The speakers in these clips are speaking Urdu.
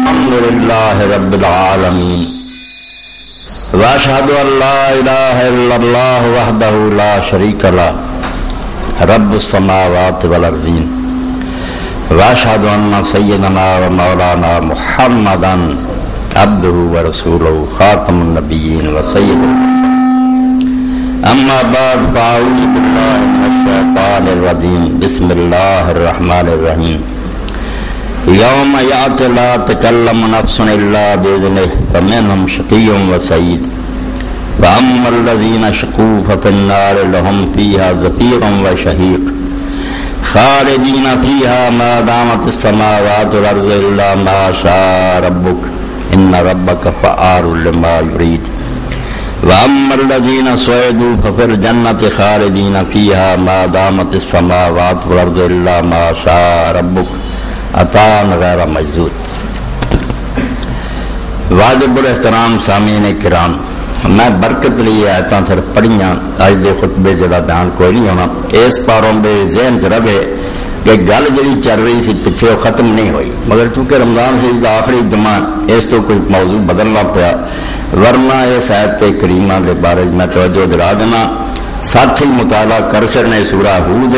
الحمدللہ رب العالمین واشہد ان لا الہ الا اللہ وحدہ لا شریک لہ رب السماوات والارضین واشہد ان سیدنا و مولانا محمدا عبدہ ورسولہ خاتم النبیین وسید المرسلین اما بعد فاعوذ باللہ من الشیطان الرجیم بسم اللہ الرحمن الرحیم یوم یأت لا تکلم نفس الا باذنہ فمنہم شقی وسعید واما الذین شقوا ففی النار لهم فیہا زفیر وشہیق خالدین فیہا ما دامت السماوات والارض الا ما شاء ربک ان ربک فعال لما یرید واما الذین سعدوا ففی الجنۃ خالدین فیہا ما دامت السماوات والارض الا ما شاء ربک عطاء غیر مجزود۔ واجب الاحترام سامعین کرام، میں برکت لیے آیتاں صرف پڑھیاں، اج دے خطبے جدا بیان کوئی نہیں ہونا، اس پاروں بے ذہن چ رہے کہ گل جڑی چل رہی سی پیچھے وہ ختم نہیں ہوئی، مگر چونکہ رمضان شریف کا آخری جمعہ اس تو کوئی موضوع بدلنا پیا، ورنہ اس آیت کریمہ کے بارے میں توجہ دلا دینا، ساتھ ہی مطالعہ کر چڑنے سورہ ہود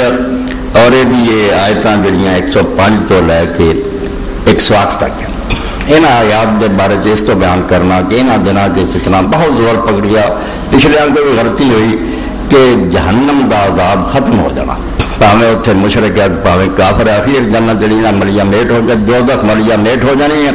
اور یہ آیتاں جڑیاں 105 تو لے کے 108 تک انہاں آیات دے بارے اس تو بیان کرنا کہ انہاں دنوں کے فتنہ بہت زور پکڑیا، پچھلے کو بھی غلطی ہوئی کہ جہنم دا عذاب ختم ہو جانا، پاویں اتنے مشرک ہے پاویں کافر ہے، آخر جنت جڑی نہ ملیا میٹ ہو جائے، دوزخ ملیا میٹ ہو جانی ہے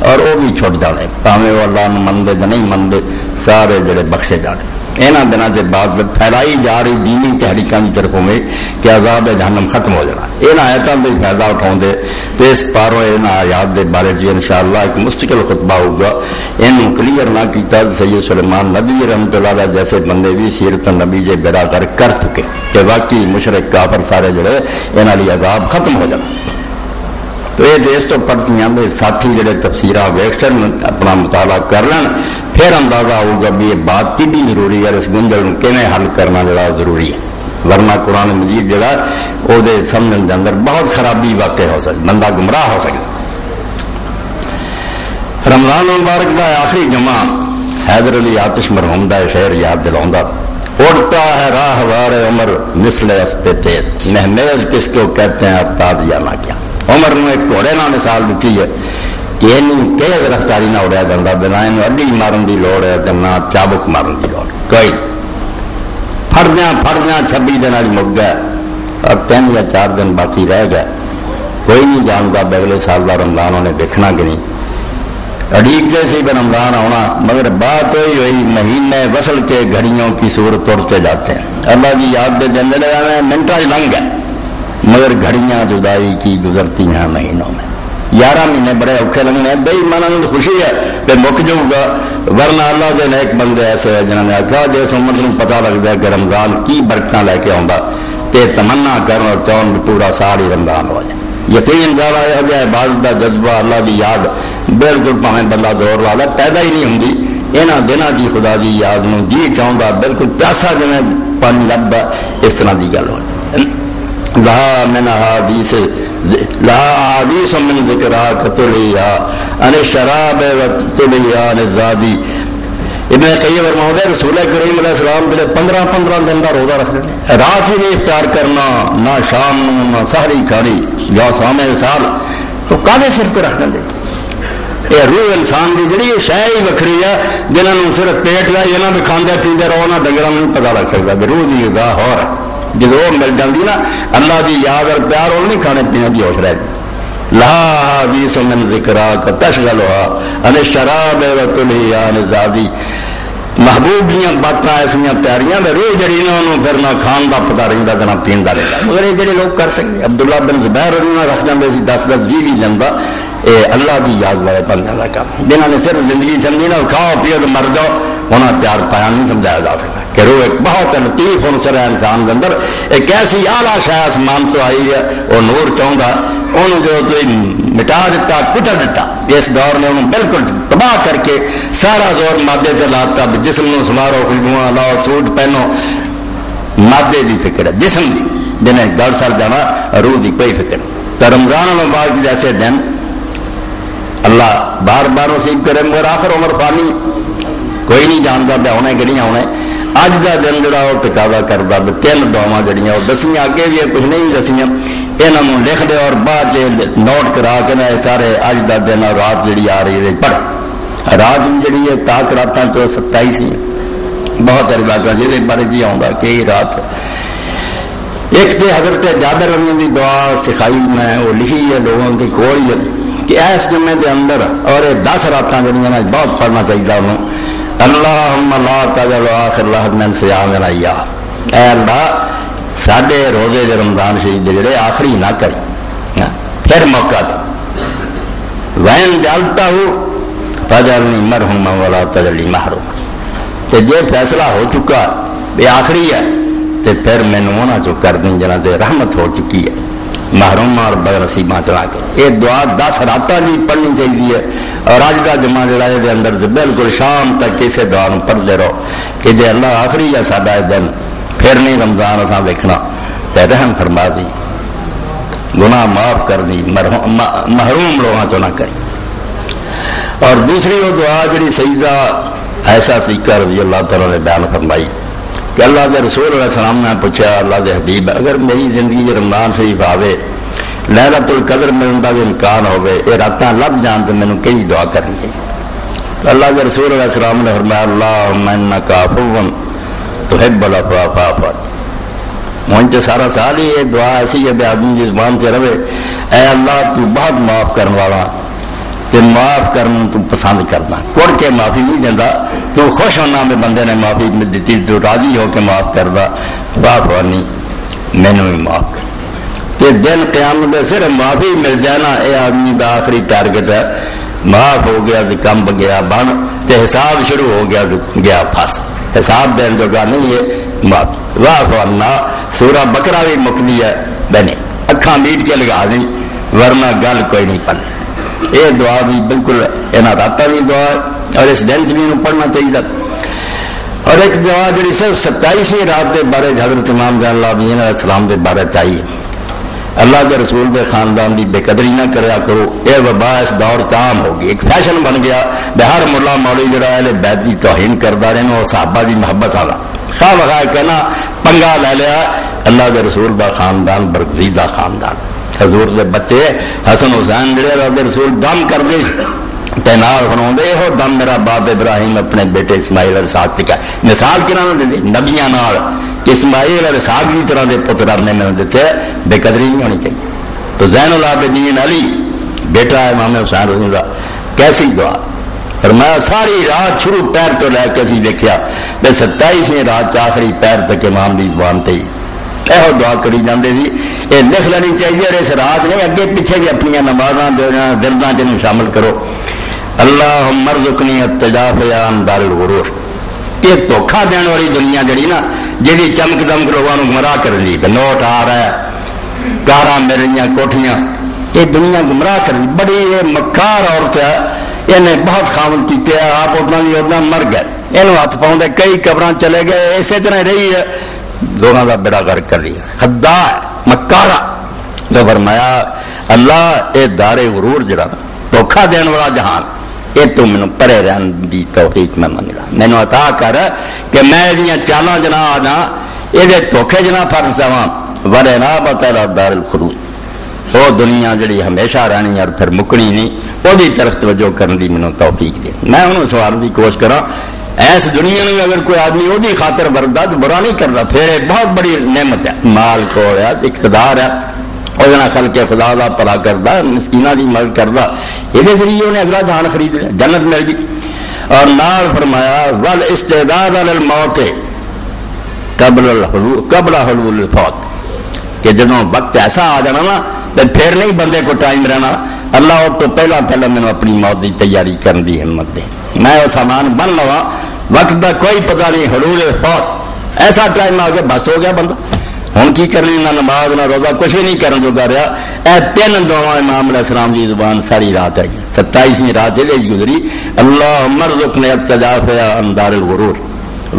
اور وہ بھی چھٹ جانے، پاویں وہ اللہ نو مندے یا نہیں مندے سارے جڑے بخشے جانے۔ انہاں دنوں کے بعد پھیلائی جا رہی دینی تحریکاں کی طرف ہوئے کہ عذاب جہنم ختم ہو جانا، انہاں آیتاں دے فائدہ اٹھاؤں دے تو اس پاروں انہاں آیات دے بارے جو انشاءاللہ ایک مستقل خطبہ ہوگا، انہوں کلیئر نہ کیتا سید سلیمان ندوی رحمۃ اللہ علیہ جیسے بندے بھی سیرت النبی جے بیڑا کر چکے کہ واقعی مشرک کافر سارے جڑے انہاں لی عذاب ختم ہو جانا۔ تو یہ دیس تو پڑھتیاں دے ساتھی جڑے تفسیرہ ویکھن اپنا مطالعہ کر لیں، پھر اندازہ ہوگا بھی یہ بات کی بھی ضروری ہے، اس گنجل کیویں حل کرنا جڑا ضروری ہے، ورنہ قرآن مجید جڑا وہ دے سمجھن دے اندر بہت خرابی واقع ہو سکتی، بندہ گمراہ ہو سکتا۔ رمضان مبارک کا آخری جمعہ حیدر علی آتش مرحوم دا شعر یاد دلاؤندا، اڑتا ہے راہ وار عمر مثل اسپے تیز، مہمیز کس کو کہتے ہیں اب تاد یا نہ کیا۔ عمر نے ایک گھوڑے نہ مثال دیتی ہے کہ تیز رفتاری نہ اڑیا جاتا، بنا اڈی مارن کی لوڑ ہے نہ چابک مارن کی لوڑ، کوئی فردیاں 26 دن مک گئے اور 3 یا 4 دن باقی رہ گئے، کوئی نہیں جانتا اگلے سال کا رمضان انہیں دیکھنا کہ نہیں، اڑیکتے سی بھی رمضان آنا، مگر بات ہوئی مہینے وصل کے گھڑیوں کی صورت توڑتے جاتے ہیں، اللہ کی یاد دے جانے لگا منٹا لنگ گئے مگر گھڑیاں جدائی کی گزرتی ہیں مہینوں میں، 11 مہینے بڑے اوکھے لگنے، بے ایمانوں کو خوشی ہے کہ مک جاؤں گا، ورنہ اللہ کے نیک بندے ایسے ہیں جنہوں نے آخیا جس امت کو پتا لگتا ہے کہ رمضان کی برکتاں لے کے آؤں تے تمنا کرن اور چاہن پورا سال ہی رمضان ہو جائے، یقین دار ہے جو عبادت کا جذبہ اللہ کی یاد بالکل پاویں بندہ دور لا لے پیدا ہی نہیں ہوندی، انہاں دنوں کی خدا کی یاد نو جی چاہتا بالکل پیاسا جویں پانی لبدا اس طرح کی گل ہو جائے۔ لہا من حدیث من ذکرہ کتلیا ان شراب و تلیا ان زادی۔ ابن قیم فرماتے ہیں رسول کریم علیہ السلام کے 15 دن کا روزہ رکھتے ہیں، رات ہی نہیں افطار کرنا، نہ شام نہ سحری کھانی یا سامع سال، تو کالے سر تو رکھ دیں۔ یہ روح انسان کی جڑی شے ہی وکری ہے، جنہوں صرف پیٹ لا یہ بھی کھاندے پیندے رہو نہ ڈنگراں نہیں پتا لگ سکتا کہ روح کی غذا ہو رہا، جب وہ مل جاتی نا اللہ کی یاد اور پیار اور نہیں کھانے پینے کی ہوش رہتی۔ لہا حدیث من ذکرہ کا تشغلھا ان الشراب و تلھیا ان زادی، محبوب دیاں باتاں ایسا پیاریاں روح جڑی نے انہوں پھر نہ کھان کا پتا رہتا نہ پین کا رہتا، مگر یہ جڑے لوگ کر سکتے، عبداللہ بن زبیر رضی اللہ رکھ جاتے 10 جی بھی جانا، یہ اللہ کی یاد والے بندوں کا کام، جنہوں نے صرف زندگی سمجھی نہ کھاؤ پیو تو مر جاؤ، انہیں پیار پایا نہیں سمجھایا جا سکتا کہ روح ایک بہت لطیف عنصر ہے انسان کے اندر، ایک ایسی اعلیٰ شے آسمان تو آئی ہے، وہ نور چاہتا انہوں جو تو مٹا دیتا کچل دیتا، اس دور نے انہوں بالکل تباہ کر کے سارا زور مادے سے لاتا، جسم نو سوارو خوشبواں لاؤ سوٹ پہنو، مادے کی فکر ہے جسم کی، جنہیں گل سر جانا روح کی کوئی فکر نہیں۔ تو رمضان المبارک جیسے دن اللہ بار بار نصیب کرے، مگر آخر عمر پانی کوئی نہیں جانتا پہ آنا کہ نہیں آنا۔ اج کا دن جڑا وہ تقاضا کرتا بھی 3 دعاواں جڑیاں وہ دسیاں، اگے بھی کچھ نہیں دسیاں، یہاں لکھ دے اور بعد نوٹ کرا کے نا سارے اج کا دن اور رات جڑی آ رہی ہے پڑھ۔ رات جڑی ہے تاک راتاں 27 ہی بہت علاقہ جہاں بارے جی آؤں کہ یہ رات ایک تو حضرت جابر رضی اللہ کی دعا سکھائی میں وہ لکھی ہے لوگوں کی کوئی ہے کہ اس جمعے کے اندر اور 10 راتاں جڑیاں نا بہت پڑھنا چاہیے انہوں اللہم لا تجعل آخر لحظ من صیامنا ایاہ، اے اللہ ساڈے روزے دے رمضان شریف دے جڑے آخری نہ کری، پھر موقع دے وین جالتا ہو فجعلنی مرحوما ولا تجعلنی محروما، تے جے فیصلہ ہو چکا بے آخری ہے تے پھر مینوں انہاں چوں کر دیں جنہاں تے رحمت ہو چکی ہے، محروما اور بدنصیباں چلا کے۔ یہ دعا 10 راتاں بھی پڑھنی چاہیے اور اج کا جمعہ جڑا ہے اندر بالکل شام تک اسے دعا پڑھتے رہو کہ جے اللہ آخری ہے ساڈا دن پھر نہیں رمضان اساں ویکھنا تے رحم فرما دی، گناہ معاف کر دی، محروم لوگاں چوں نہ کری۔ اور دوسری وہ دعا جڑی سیدہ عائشہ صدیقہ رضی اللہ تعالیٰ نے بیان فرمائی کہ اللہ کے رسول علیہ السلام نے پوچھا اللہ کے حبیب اگر میری زندگی رمضان شریف آوے لیلۃ القدر ملن کا بھی امکان ہوئے یہ راتاں لب جان تو مینوں کہڑی دعا کرنی چاہیے؟ تو اللہ کے رسول علیہ السلام نے فرمایا اللہم انک عفو تحب العفو فاعف عنی۔ مجھ سے سارا سال ہی یہ دعا ایسی ہے کہ آدمی کی زبان سے رہے اے اللہ تو بہت معاف کرنے والا تے معاف کرنا تو پسند کرنا، کڑ کے معافی نہیں دینا، تو خوش ہونا میں بندے نے معافی دیتی تو راضی ہو کے معاف کردا، معاف ہونی مینوں بھی معاف کر۔ تے دن قیامت دے صرف معافی مل جانا یہ آدمی دا آخری ٹارگٹ ہے، معاف ہو گیا تو کم گیا بن تے حساب شروع ہو گیا تو گیا پھس، حساب دین جو گا نہیں ہے معاف۔ واہ عنا سورہ بقرہ بھی مکدی ہے بنے اکھاں میٹ کے لگا دیں ورنہ گل کوئی نہیں پڑے۔ یہ دعا بھی بالکل یہاں راتاں بھی دعا ہے اور اس دن بھی پڑھنا چاہیے۔ اور ایک دعا جی صرف 27ویں رات کے بارے حضرت امام زین العابدین علیہ السلام کے بارے چاہیے، اللہ کے رسول کے خاندان کی بے قدری نہ کریا کرو، یہ وبا اس دور عام ہوگی، ایک فیشن بن گیا بہر ملا مولوی جڑا ہے بیت کی توہین کرتا رہنا اور صحابہ کی محبت والا خواہ بخواہ کہنا پنگا لے لیا۔ اللہ کے رسول کا خاندان برگزیدہ خاندان، حضور کے بچے حسن حسین جڑے رب رسول دم کرتے تینار فرما یہ دم میرا باپ ابراہیم اپنے بیٹے اسماعیل اور اسحاق پہ مثال کنہاں نے دی نبیاں نال کہ اسماعیل اور اسحاق کی طرح کے پتر رب نے دیتے، بے قدری نہیں ہونی چاہیے۔ تو زین العابدین علی بیٹا ہے امام حسین رضی اللہ، کیسی دعا فرمایا ساری رات شروع پیر تو لے کے اسی دیکھا 27ویں رات آخری پیر تک امام دی زبان تے یہ دعا کری جاندے سی، یہ لکھ لینی چاہیے اور اس رات نہیں اگے پیچھے بھی اپنی نمازاں درداں چ شامل کرو۔ اللہم ارزقنی التجافی عن دار الغرور، یہ دھوکھا دین والی دنیا جڑی نا جی چمک دمک لوگوں گمراہ کر لی، نوٹ آ رہا ہے کاراں میریاں کوٹھیاں، یہ دنیا گمراہ کر لی، بڑی یہ مکار عورت ہے، یہ بہت خامل کیتے ہیں، آپ اتنا دی اتنا مر گئے، یہ ہاتھ پاؤں کئی قبراں چلے گئے، اسی طرح رہی ہے دونوں کا بیڑا گرک کر لیا، خدا مکارا۔ جو فرمایا اللہ اے دار غرور جڑا دھوکھا دین والا جہان یہ تو مینوں پرے رہن دی توفیق میں منگلا، مینوں عطا کر کہ میں یہ چالاں جنا آ جا یہ دھوکھے جنا فرض سواں ورے نہ بتلا دار الخلود، وہ دنیا جڑی ہمیشہ رہنی اور پھر مکنی نہیں، وہی طرف توجہ کرنے دی مینوں توفیق دے۔ میں انہوں سوال کی کوشش کراں ایس دنیا میں اگر کوئی آدمی وہی خاطر وردا تو برا نہیں کرتا، پھر بہت بڑی نعمت ہے، مال کو ہے اقتدار ہے، وہ خلق خدا کا پلا کرتا، مسکینہ کی مدد کرتا، یہ ذریعے انہیں اگلا جہان خرید لیا، جنت مل گئی۔ اور نال فرمایا ول استعداد الموت قبل حلول الفوت، کہ جدوں وقت ایسا آ جانا نا تو پھر نہیں بندے کو ٹائم رہنا، اللہ وہ تو پہلا مینوں اپنی موت کی تیاری کرنے کی ہمت دے، میں وہ سامان بن لوا، وقت کا کوئی پتہ نہیں، حلول الفوت ایسا ٹائم آ گیا بس ہو گیا بندہ، ہوں کی کرنی، نہ نماز نہ روزہ کچھ بھی نہیں کرنے جو کر رہا۔ اے 3 دعائیں امام علیہ السلام کی زبان ساری رات آئی، 27ویں رات یہ گزری، اللہم ارزقنی التجافی عن دار الغرور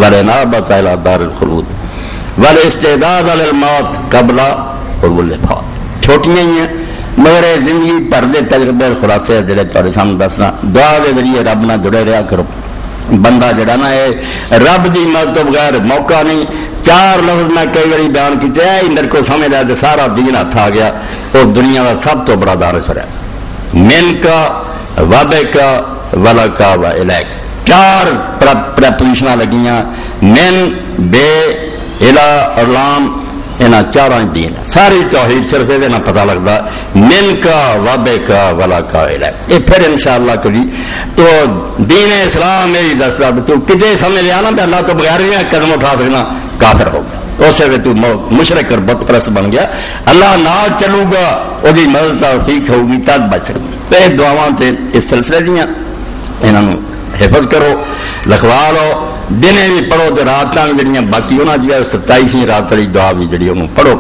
والانابۃ الی دار الخلود والاستعداد للموت قبل حلول الفوت۔ چھوٹیاں ہی ہیں مگر زندگی بھر دے تجربے خلاصے جڑے تھوڑے سامنے دسنا، دعا کے ذریعے رب نہ جڑے رہا کرو. بندہ جڑا نا ہے رب دی مدد تو بغیر موقع نہیں. 4 لفظ میں کئی بار بیان کیتے ہیں، میرے کو سمجھ آیا کہ سارا دین ہاتھ آ گیا. اور دنیا کا سب تو بڑا دانشور ہے. من کا وبے کا ولا کا و الیک، 4 پریپوزیشن لگیاں، من بے الا اور لام، یہاں 4 دین ساری توحید صرف یہ نہ پتہ لگتا من کا وبے کا ولا کا الیک. یہ پھر انشاءاللہ کبھی تو دین اسلام یہی دستا تو کتنے سمجھ لیا نا اللہ تو بغیر بھی قدم اٹھا سکنا، کافر ہو گیا. اسے بھی تو مشرک اور بت پرست بن گیا. اللہ نال چلو گا، وہی مدد ٹھیک ہوگی تب بچ سکتی. تو یہ دعاواں تے اس سلسلے دیاں انہوں حفظ کرو، لکھوا لو. دنے بھی پڑھو تو راتاں جڑیاں باقی انہاں جو 27ویں رات والی دعا بھی جڑی انہوں پڑھو.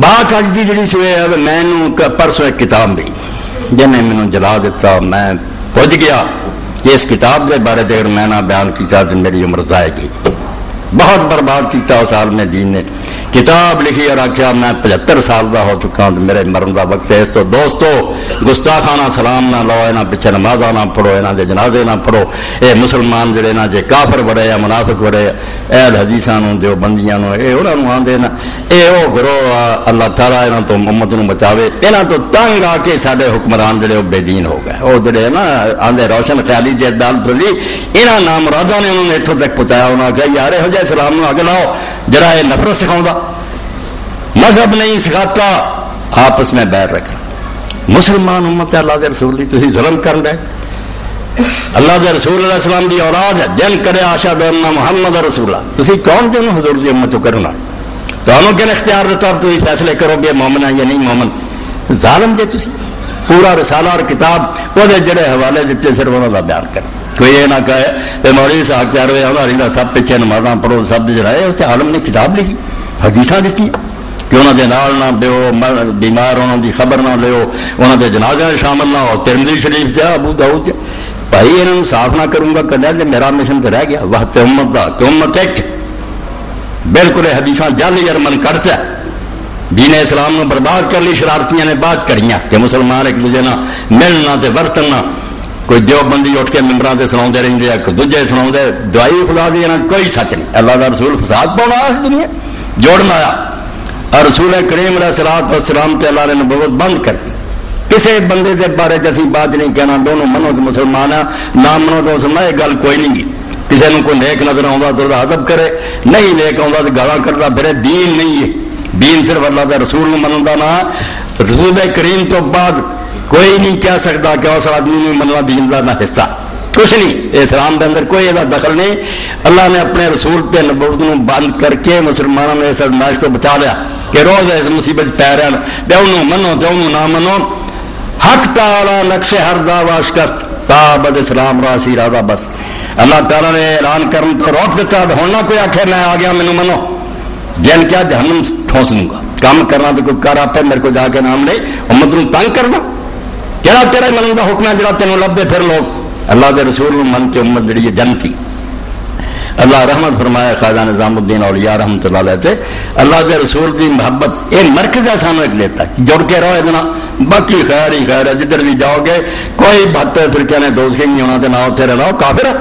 بات اج دی جڑی سوے ہے، میں پرسوں ایک کتاب ملی جنہیں مینوں جلا دیتا. میں پہنچ گیا کہ اس کتاب کے بارے اگر میں نہ بیان کیتا تو میری عمر ضائع گئی. بہت برباد کیتا اس سال میں دین نے. کتاب لکھی اور آخیا میں 75 سال کا ہو چکا ہوں، میرے مرن کا وقت ہے. اس تو دوستو گستاخانہ سلام نہ لو، یہاں پیچھے نمازاں نہ پڑھو، یہاں دے جنازے نہ پڑھو. یہ مسلمان جڑے نا جے کافر بڑے یا منافق بڑے اہل حدیثاں نوں جو بندیاں نوں اے انہاں نوں آندے نا اے او گروہ اللہ تعالیٰ انہاں تو امت نوں بچاوے. انہاں تو تنگ آ کے سارے حکمران جڑے بے دین ہو گئے. وہ جڑے نا آندے روشن خیالی جی عدالت ہوئی، انہاں نامراداں نے انہوں نے اتوں تک پہنچایا. انہاں کہا یار یہو جہے اسلام نوں اگ لاؤ جڑا یہ نفرت سکھاؤں، مذہب نہیں سکھاتا، آپس میں بیر رکھنا. مسلمان امت اللہ دے رسول دی تسی ظلم کر رہے. اللہ دے رسول علیہ السلام دی اولاد ہے، دل کرے اشہد ان محمد رسول اللہ. تسی کون جے حضور دی امت چ کرنا؟ تانوں کن اختیار دیتا تسی فیصلے کرو کہ مومن ہے یا نہیں مومن؟ ظالم جے تسی. پورا رسالہ اور کتاب وہ جڑے حوالے دیتے صرف انہاں دا بیان کر. کوئی یہ نہ کہے کہ مولوی صاحب کہہ رہے ہماری سب پیچھے نمازاں پڑھو سب جڑائے. اس عالم نے کتاب لکھی، حدیثاں دیتی کہ انہوں دے نال نہ دیو، بیمار انہوں دی خبر نہ لیو، انہوں دے جنازے شامل نہ ہو. ترمذی شریف سے ابو داؤد بھائی انہوں صاف نہ کروں گا کہا کہ میرا مشن تو رہ گیا. وقت امت دا کہ امت ایک بالکل حدیثاں جعلی ارمن کرتا ہے. دین اسلام نے برباد کر لی. شرارتیاں نے بات کریاں کہ مسلمان ایک دوسرے نہ ملنا تے ورتنا. کوئی دیوبندی اٹھ کے ممبراں تے سناؤندے رہندے ہیں، دوجے سناؤندے. دعائی خدا دی انہاں کوئی سچ نہیں. اللہ دا رسول فساد پاؤنا آیا دنیا جوڑنا آیا. اور رسول کریم علیہ الصلوۃ والسلام تے اللہ نے نبوت بند کر دی. کسی بندے دے بارے چ اسی بات نہیں کہنا دونوں منو تو مسلمان ہے، نہ منو تو مسلمان. یہ گل کوئی نہیں گی. کسی نے کوئی نیک نظر آؤں تو ادب کرے، نہیں نیک آؤں تو گالاں کرتا پھرے. دین نہیں ہے. دین صرف اللہ دے رسول منن دا نا. رسول کریم تو بعد کوئی نہیں کہہ سکتا کہ اس آدمی نے مننا دین دا نہ حصہ کچھ نہیں. اسلام کے اندر کوئی یہ دخل نہیں. اللہ نے اپنے رسول تے نبوت نو بند کر کے مسلمانوں نے اس ازمائش تو بچا لیا کہ روز اس مصیبت پی رہے ہیں. انہوں منو تو انہوں نہ منو. حق تعالی نقش ہر دا واشکست تابد اسلام راشی رادا بس. اللہ تعالیٰ نے اعلان کرن تو روک دیتا. ہوں نہ کوئی آخے میں آ گیا مینو منو. جن کیا جہنم ٹھونس دوں گا. کام کرنا تو کوئی کر آپ میرے کو جا کے نام لے. امت نو تنگ کرنا کہڑا تیرا منن کا حکم ہے جڑا تینوں لبے پھر لوگ. اللہ کے رسول من کے امت جڑی ہے جنتی. اللہ رحمت فرمایا خواجہ نظام الدین اولیاء رحمۃ اللہ علیہ تے اللہ کے رسول کی محبت یہ مرکز سانو ایک دیتا ہے. جڑ کے رہو اتنا باقی خیر ہی خیر ہے. جدھر بھی جاؤ گے کوئی بہتر فرقے نے دوست نہیں ہونا تو نہ اتنے رہنا کافر.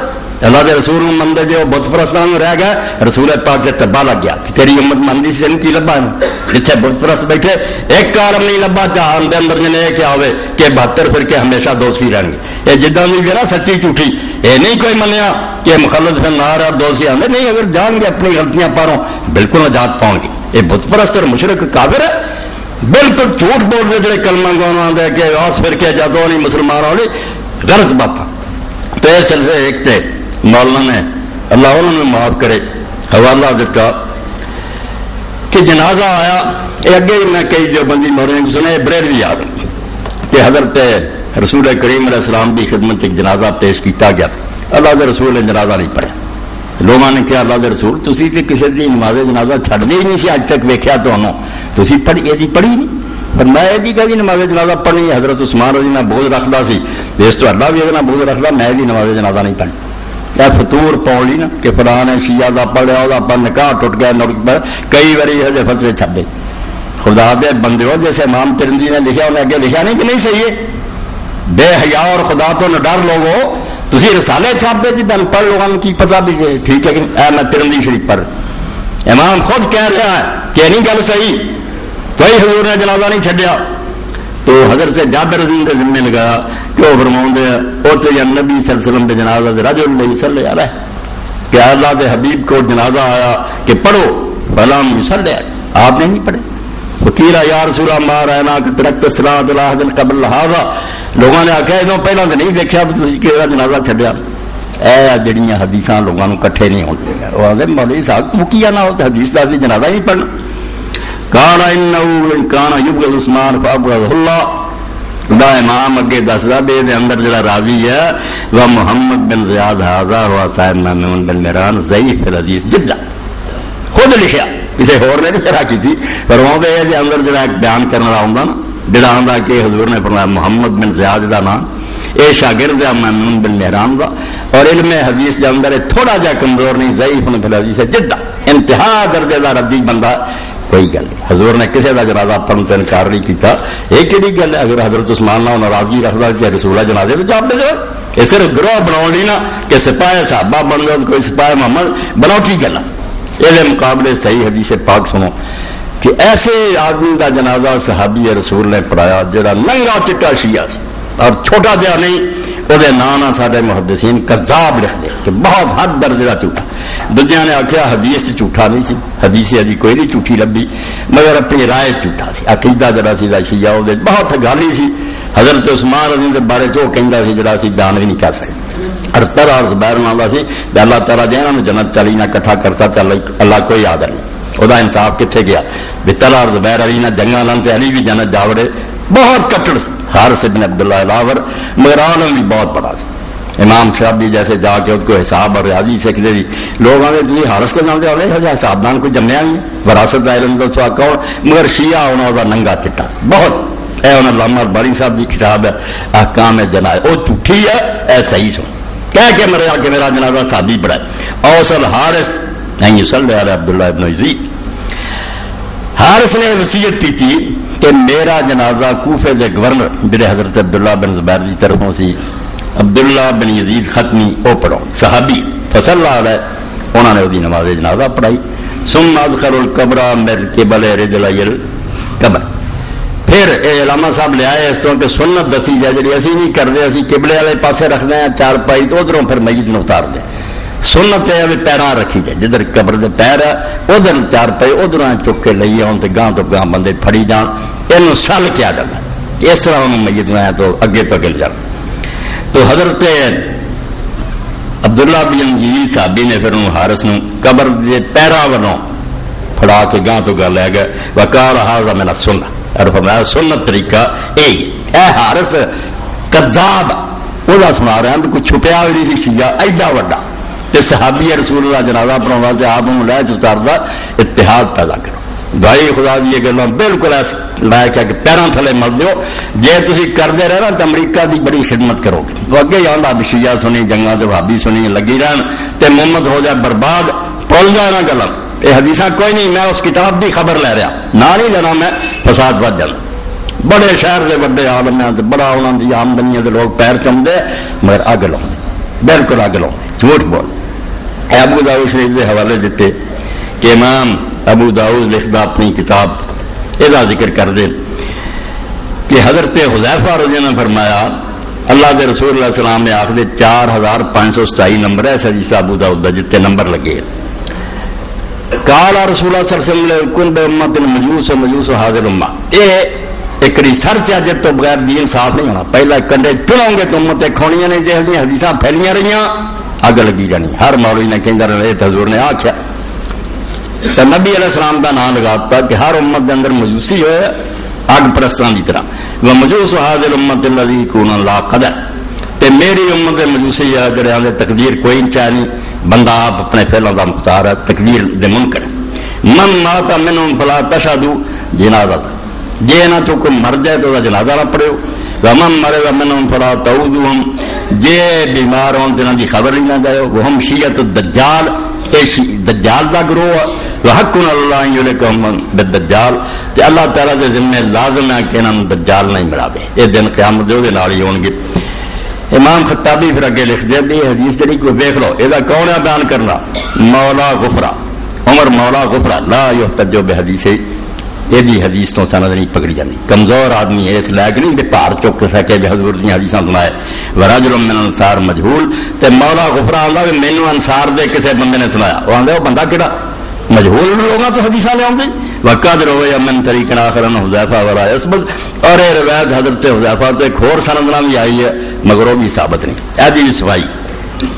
اللہ کے رسول منگے جی وہ بت پرستان رہ گیا. رسول پاک کے تباہ لگ گیا. تیری امت منگی سے کی لبا جتنے بت پرست بیٹھے ایک کارم نہیں لبا. جہان کے اندر جنہیں یہ کیا ہوئے کہ 72 فرقے ہمیشہ دوستی رہیں گے. یہ جدہ بھی نا سچی جھوٹھی یہ نہیں کوئی منیا کہ مخلص پھر نار اور دوستی آدھے نہیں. اگر جان گے اپنی غلطیاں پاروں بالکل نجات پاؤں گی. یہ بت پرست اور مشرک کافر ہے. بالکل جھوٹ بول رہے جڑے کلمہ گون آدھے کہ اس فرقے جاتوں نہیں مسلمان والی غلط بات. تو یہ سلسلے ایک تھے مولانا نے اللہ انہوں نے معاف کرے حوالہ دیتا کہ جنازہ آیا. یہ اگے ہی میں کئی جو بندی مولوی کو سنے بریڈ بھی یاد کہ حضرت رسول کریم علیہ السلام کی خدمت ایک جنازہ پیش کیتا گیا. اللہ کے رسول نے جنازہ نہیں پڑھا. لوگوں نے کیا اللہ کے رسول تسی تے کسی دی نماز جنازہ چھڈ دی نہیں سی اج تک ویکھیا تانوں تسی پڑھی یہ پڑھی نہیں. پر میں یہ کہا نماز جنازہ پڑھنی. حضرت عثمان رضی اللہ بوجھ رکھتا سی اس تو اللہ بھی اگر بوجھ رکھتا میں بھی نماز جنازہ نہیں پڑھنی. فتور پاؤ لی نا کہ فلاں نے شیعہ کا پڑھیا وہ پر نکاح ٹوٹ گیا. کئی باری یہ فتوے چھپے خدا دے بندے ہو، جیسے امام ترمذی نے لکھا انہیں اگے لکھا نہیں کہ نہیں صحیح ہے؟ بے حیا اور خدا تو نہ ڈر لوگو، تسی رسالے چھاپتے جی تم پڑھ لوگوں کی پتہ بھی ٹھیک ہے کہ میں ترمذی شریف پڑھ، امام خود کہہ رہا ہے کہ نہیں گل صحیح، کوئی حضور نے جنازہ نہیں چھڈیا۔ تو حضرت جابر رضی اللہ ذمہ لگایا کہ وہ فرماؤں دے اوتے یا نبی صلی اللہ علیہ وسلم دے جنازہ دے رجل نہیں صلی علیہ کہ اللہ دے حبیب کو جنازہ آیا کہ پڑھو، فلم صلی آپ نے نہیں پڑھے۔ وکیلا یا رسول اللہ ما رأینا کہ ترکت الصلاۃ علی احد قبل ھذا، لوگوں نے آخیا ادوں پہلے تو نہیں دیکھا تسی کہڑا جنازہ چھڈیا۔ اے جڑیاں حدیثاں لوگوں کو کٹھے نہیں ہوندے، وہ آندے مولوی صاحب تو کیا نہ ہو تے حدیث دا جنازہ نہیں پڑھنا۔ کان انه کان یبغض عثمان فابغضه اللہ، دا امام اگے دسدا بے دے اندر جڑا راوی ہے وہ محمد بن زیاد ھذا ہوا صاحب مامون بن میران ضعیف الحدیث جدا، خود لکھیا کسی اور نے نہیں کی تھی، فرماؤں ہے کہ اندر جڑا بیان کرنے والا ہوندا نا جڑا آندا کہ حضور نے فرمایا محمد بن زیاد دا نام اے شاگرد ہے مامون بن میران دا، اور علم حدیث دے اندر تھوڑا جا کمزور نہیں، ضعیف الحدیث جدا انتہا درجے دا ردی بندہ، کوئی گل نہیں۔ حضور نے کسی کا جنازہ پڑھنے تو انکار نہیں کیتا، یہ کہڑی گل ہے؟ اگر حضرت عثمان نہ ناراضگی رکھتا کہ رسول اللہ جنازے تو جاب دے جائے، یہ صرف گروہ بناؤ لی نا کہ سپاہی صحابہ بن گئے کوئی سپاہی محمد بناؤ، کی گل ہے؟ یہ مقابلے صحیح حدیث پاک سنو کہ ایسے آدمی کا جنازہ صحابی رسول نے پڑھایا جڑا ننگا چٹا شیعہ سی اور چھوٹا جہا نہیں، وہ نام سارے محدثین کذاب لکھ دے کہ بہت حد درجے کا جھوٹا۔ دوجیاں نے آخیا حدیث جھوٹا نہیں سی، حدیث ابھی کوئی نہیں جھوٹی لبھی، مگر اپنی رائے جھوٹا سی، عقیدہ جڑا سی شیعہ وہ بہت گالی سی۔ حضرت عثمان رضی کے بارے وہ کہندا سی جڑا سی بیان بھی نہیں کر سکے، اور طرح زبیر نالا سی کہ اللہ تعالیٰ جہاں نے جنت چلی نہ کٹھا کرتا تو اللہ کوئی آدر نہیں، وہ انصاف کتنے گیا بھی طلحہ اور زبیر علی نہ جنگا لن تے علی بھی جنت جاوڑے، بہت کٹڑ حارث بن عبداللہ علاور، مگر عالم بھی بہت بڑا سی۔ امام شافعی جیسے جا کے اس کو حساب اور ریاضی سیکھتے تھی، لوگ آگے تھی حارث کو جانتے والے حساب دان کوئی جمیا نہیں، وراثت علم کا سوا کون، مگر شیعہ ہونا وہ ننگا چٹا بہت۔ اے انہوں علامہ باری صاحب کی کتاب ہے احکام جنازہ، وہ جھوٹھی ہے، اے صحیح سن کہہ کے مرے کہ میرا جنازہ صحابی پڑھا ہے۔ اوصل حارث نہیں صلی علی عبداللہ ابن یزید، حارث نے وصیت کی تھی کہ میرا جنازہ کوفے کے گورنر جڑے حضرت عبداللہ بن زبیر کی طرفوں سی عبداللہ بن یزید ختمی وہ پڑھو صحابی فصلی علیہ، انہوں نے وہی نماز جنازہ پڑھائی۔ ثم ادخل القبر من قبل رجلی القبر، پھر اے علامہ صاحب لے آئے اس طرح کہ سنت دسی جائے جی اسی نہیں کرتے، اسی قبلے والے پاسے رکھتے ہیں چار پائی تو ادھروں پھر میت نو اتار دیں، سنت ہے بھی پیراں رکھی جائے جدھر قبر دے پیر ہے ادھر چار پائی ادھر چک کے لئیے ہوں تو گاہ بندے پھڑی جان، یہ سل کیا جاتا کہ اس طرح انہوں میت نو تو اگے تو اگے لے جانا۔ تو حضرت عبداللہ بن یزید صحابی نے پھر حارث نو قبر دے پیراں وروں پھڑا کے گاہ تو گاہ لے گئے، وقال ھذا من السنہ، اور فرمایا سنت طریقہ اے حارث کذاب، وہ سنا رہے ہیں تو کچھ چھپیا ہوئی نہیں سی شیعہ ایڈا وڈا کہ صحابی رسول اللہ جنازہ پڑھاؤں تے آپ لے اتارتا، اتحاد پیدا کرو۔ دعائی خدا دی یہ گلاں بالکل ایسا لایا کیا کہ پیراں تھلے مل دیو، جے تسی کرتے رہنا تو امریکہ دی بڑی خدمت کرو گے، وہ اگے ہی آندا شیعہ سنی جنگاں تے بھابی سنی لگی رہن تے محمد ہو جائے برباد، بھول جائے نہ گلاں، یہ حدیثاں کوئی نہیں، میں اس کتاب دی خبر لے رہا نہ نہیں لینا، میں فساد بچ جانا۔ بڑے شہر کے بڑے عالم ہیں بڑا انہوں کی آمدنی کے لوگ پیر چمتے مگر اگ لاؤ، بالکل اگ لاؤ، جھوٹ بول۔ ابو داؤد شریف کے حوالے دیتے کہ امام ابو داؤد لکھتا اپنی کتاب یہ ذکر کر دے کہ حضرت حذیفہ رضی اللہ عنہ نے فرمایا اللہ کے رسول اللہ علیہ وسلم نے آخر 4527 نمبر ہے حدیث ابو داؤد دا جتنے نمبر لگے، قال رسول اللہ صلی اللہ علیہ وسلم کن بے امت مجوس و مجوس حاضر امہ، یہ ایک ریسرچ ہے جت تو بغیر دین صاف نہیں ہونا، پہلا کنڈے پڑھو گے تو امتیں کھونیاں نہیں دیکھنی، حدیثاں پھیلیاں رہیاں اگ لگی جانی، ہر مولوی نے کہندا رہے حضور نے آکھیا تو نبی علیہ السلام کا نام لگاتا کہ ہر امت کے اندر مجوسی ہوئے اگ پرستان کی طرح، وہ مجوس حاضر امت الذی کون لا قدر، تے میری امت مجوسی ہے جڑے آندے تقدیر کوئی چاہ نہیں، بندہ آپ اپنے فعلوں کا مختار ہے، تقدیر دے منکر، من مات منہم فلا تشہدوا جنازہ، جے نہ تو کوئی مر جائے تو جنازہ نہ پڑھو، ومن مرض منہم فلا تعودوہم، جے بیمار ہوں تو انہاں دی خبر ہی نہ جائے، وہ ہم شیعت الدجال، دجال دا گروہ وحق اللہ یلکہم بالدجال تے اللہ تعالیٰ دے ذمے لازم ہے کہ انہاں نوں دجال نہیں مراوے. یہ دن قیامت دے اودے نال ہی ہون گے. امام خطابی پھر اگے لکھ دے بھی حدیث جڑی کوئی دیکھ لو یہ کون ہے بیان کرنا مولا غفرہ عمر مولا غفرہ لا یحتج بحدیث یہ حدیث تو سند نہیں پکڑی جاتی. کمزور آدمی ہے اس لائق نہیں کہ پہاڑ چک سکے بھی حضور دی حدیثاں سنائے. ورجل من انصار مجہول تے مولا غفرہ آندا کہ مینوں انصار دے کسے بندے نے سنایا. وہ آندا وہ بندہ کیڑا مجہول لوگاں تو حدیثاں لے آندے. وقد روی من طریق آخر حذیفہ ولا یثبت اور یہ روایت حضرت حذیفہ تو ایک اور سند نام بھی آئی ہے مگر وہ بھی ثابت نہیں. ایدی بھی صفائی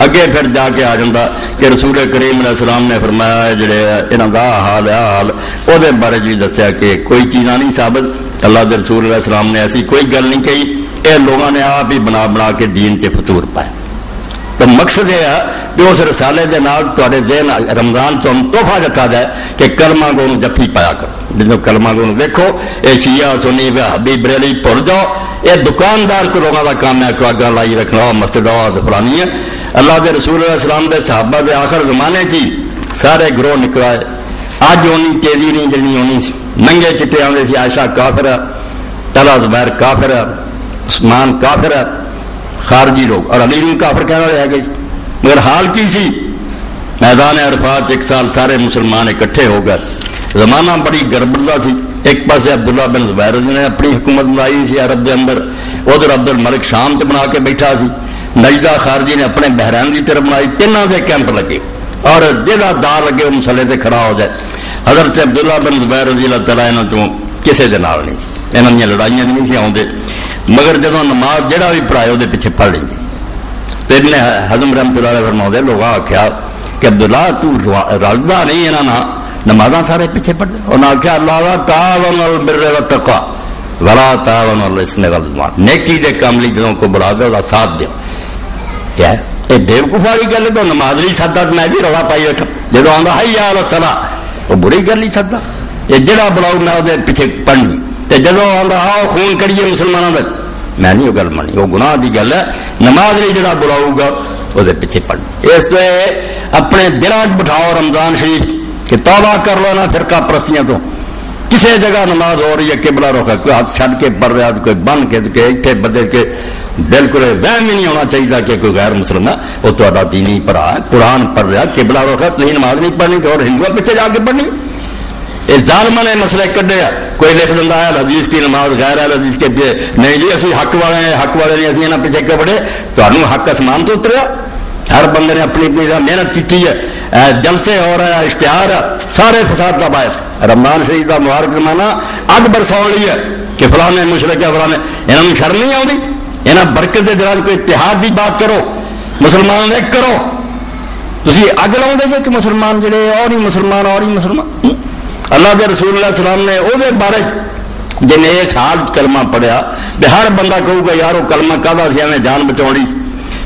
اگے پھر جا کے آ جاتا کہ رسول کریم علیہ السلام نے فرمایا جڑے انہاں دا حال ہے حال وہ بارے بھی دسیا کہ کوئی چیزاں نہیں ثابت. اللہ کے رسول علیہ السلام نے ایسی کوئی گل نہیں کہی. یہ لوگوں نے آپ ہی بنا بنا کے دین کے فطور پائے. تو مقصد یہ ہے کہ اس رسالے کے نال تواڈے ذہن رمضان تو تحفہ رکھا جائے کہ کلمہ کو جفی پایا کرو. جب کلمہ کو دیکھو یہ شیعہ سنی وہابی بریلی بھول جاؤ. یہ دکاندار کو لوگوں کا کام ہے کہ اگاں لائی رکھنا مسجد فلانی ہے. اللہ کے رسول علیہ السلام کے صحابہ کے آخر زمانے چی سارے گروہ نکلائے. اج اونی تیزی نہیں جنی ہونی ننگے چٹے آتے سی. عائشہ کافر ہے, طلحہ زبیر کافر ہے, عثمان کافر ہے, خارجی لوگ اور علی کافر کہنا رہ گئے. مگر حال کی سی میدان عرفات ایک سال سارے مسلمان اکٹھے ہو گئے. زمانہ بڑی گڑبڑ سی. ایک پاسے عبداللہ بن زبیر نے اپنی حکومت بنائی سی عرب کے اندر, ادھر عبد الملک شام چ بنا کے بیٹھا سی. نجدہ خارجی نے اپنے بحرین کی طرف بنائی. تینوں کے کیمپ لگے اور جہاں دا لگے وہ مسلے سے کھڑا ہو جائے. حضرت عبداللہ بن زبیر رضی اللہ تعالیٰ یہاں چوں کسی کے نال نہیں سی. یہاں لڑائیاں نہیں سی آتے مگر جب نماز جہاں بھی پڑھائے وہ پیچھے پڑھ لیں گے. تو ابن حزم رحمۃ اللہ علیہ فرماؤں لوگ آخیا کہ عبداللہ تو رلدا نہیں یہاں نمازاں سارے پیچھے پڑھ دے. انہوں نے آخیا اللہ تعاون البر والتقوی ولا تعاون الاثم والعدوان. نیکی دے کام لی جدوں کو بلا دے وہ ساتھ دیو. یہ بےوقوف والی گل ہے. تو نماز نہیں سکتا میں بھی رولا پائی بیٹھا. جدو آتا حی علی الصلاۃ وہ بری گل نہیں سکتا. یہ جڑا بلاؤ میں وہ پیچھے پڑھنی. جدو آتا آؤ خون کریے مسلمانوں کا میں نہیں وہ گل منی. وہ گناہ کی گل ہے. نماز نہیں جڑا بلاؤ گا وہ پیچھے پڑھنی. اس سے اپنے دلان بٹھاؤ رمضان شریف کہ توبہ کر لو نا فرقہ پرستیاں تو. کسی جگہ نماز ہو رہی ہے قبلہ رخ ہے, کوئی ہاتھ چھڈ کے پڑھ رہا, کوئی بن کے اتنے بدل کے. بالکل وہم ہی نہیں ہونا چاہیے کہ کوئی غیر مسلم ہے وہ تا دینی پڑھا ہے, قرآن پڑھ رہا, قبلہ رخ ہے, نہیں نماز نہیں پڑھنی تو اور ہندو پیچھے جا کے پڑھنی. یہ ظالموں نے مسئلے کڈے. کوئی لکھ دینا ہے حدیث کی نماز غیر ہے حدیث کے نہیں جی اسی حق والے ہیں, حق والے نہیں اسی یہاں پیچھے کیوں پڑھے. تمہیں حق آسمان تو اتریا. ہر بندے نے اپنی اپنی محنت کی ہے. جلسے ہو رہا ہے, اشتہار ہے, سارے فساد کا باعث. رمضان شریف کا مبارک زمانہ اگ برساؤ لی ہے کہ فلانے مشرک ہے فلانے. یہاں شرم نہیں آتی. یہاں برکت کے دراز کوئی اتحاد کی بات کرو, مسلمان ایک کرو. تھی اگ لاؤ دے کہ مسلمان جڑے اور ہی مسلمان اور ہی مسلمان. اللہ کے رسول اللہ السلام نے وہ بارے جن اس حال کلمہ پڑھیا بے ہر بندہ کہو گا یار وہ کلمہ کہدا سی ہمیں جان بچاؤنی.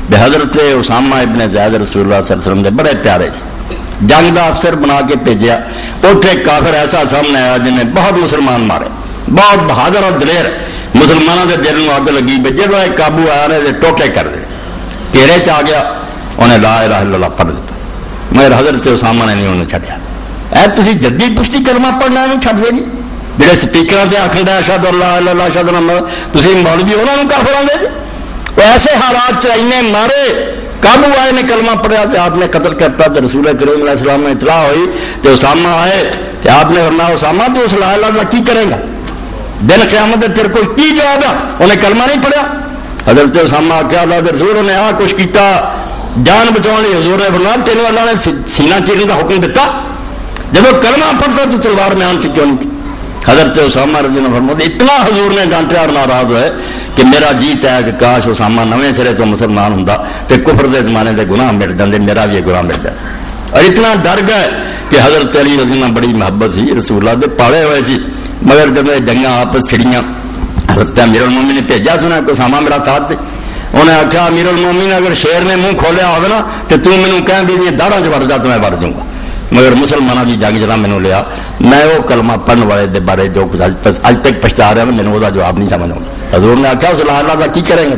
بے حضرت اسامہ ابن زید رسول اللہ صلی اللہ علیہ وسلم دے بڑے پیارے سے جنگ دا افسر بنا کے بھیجیا. اتنے کافر ایسا سامنے آیا جن نے بہت مسلمان مارے, بہت بہادر اور دلیر. مسلمانوں کے دل میں اگ لگی بھی جب ایک قابو آیا نے ٹوٹے کر دے گھیرے چ آ گیا. انہیں لا الہ الا اللہ پڑھ دیتا. مگر حضرت اسامہ نے نہیں انہیں چھڈیا. تھی جدی پشتی کلمہ پڑھنا چھڈ دے نہیں. جہے سپیکر سے آخر اشہد اللہ الا اللہ اشہد اللہ تھی مولوی انہوں نے کافر آدھے جی. ایسے حالات چاہیے مارے قابو آئے نے کلمہ پڑھیا تو آپ نے قتل کرتا. تو رسول کریم علیہ السلام میں اطلاع ہوئی تو اسامہ آئے کہ آپ نے فرمایا اسامہ تو اس لا الہ الا اللہ کی کرے گا دن قیامت تیرے کو کی جواب ہے. انہیں کلمہ نہیں پڑھیا. حضرت اسامہ کیا اللہ کے رسول نے آ کچھ کیتا جان بچاؤ لی. حضور نے فرمایا تینوں اللہ نے سینہ چیرنے کا حکم دیتا. جب کلمہ پڑھتا تو تلوار میں آن سے کیوں نہیں تھی. حضرت اسامہ رضی اللہ عنہ فرماتے اتنا حضور نے ڈانٹیا اور ناراض ہوئے کہ میرا جی چاہے کہ کاش اسامہ نویں سرے تو مسلمان ہوں تو کفر دے زمانے دے گناہ مٹ جاندے, میرا بھی یہ گناہ مٹ جائے. اور اتنا ڈر گئے کہ حضرت علی رضی اللہ بڑی محبت سی رسول اللہ دے پالے ہوئے سی. مگر جب جنگاں آپس چھڑیاں حضرت امیر المومنین نے بھیجا سنا کہ اسامہ میرا ساتھ دے. انہیں آخیا امیر المومنین اگر شیر نے منہ کھولیا ہوگا نا تو مینوں کہہ دی داڑھاں چ وڑ جا تو میں وڑ جاؤں گا. مگر مسلمانوں کی جنگ جنا مینوں لیا. میں وہ کلمہ پڑھنے والے دے بارے جو کچھ اج تک پچھتا رہا مینوں وہ جواب نہیں سمجھ آتا. حضور نے آخیا اس لا الہ الا اللہ کی کریں گے.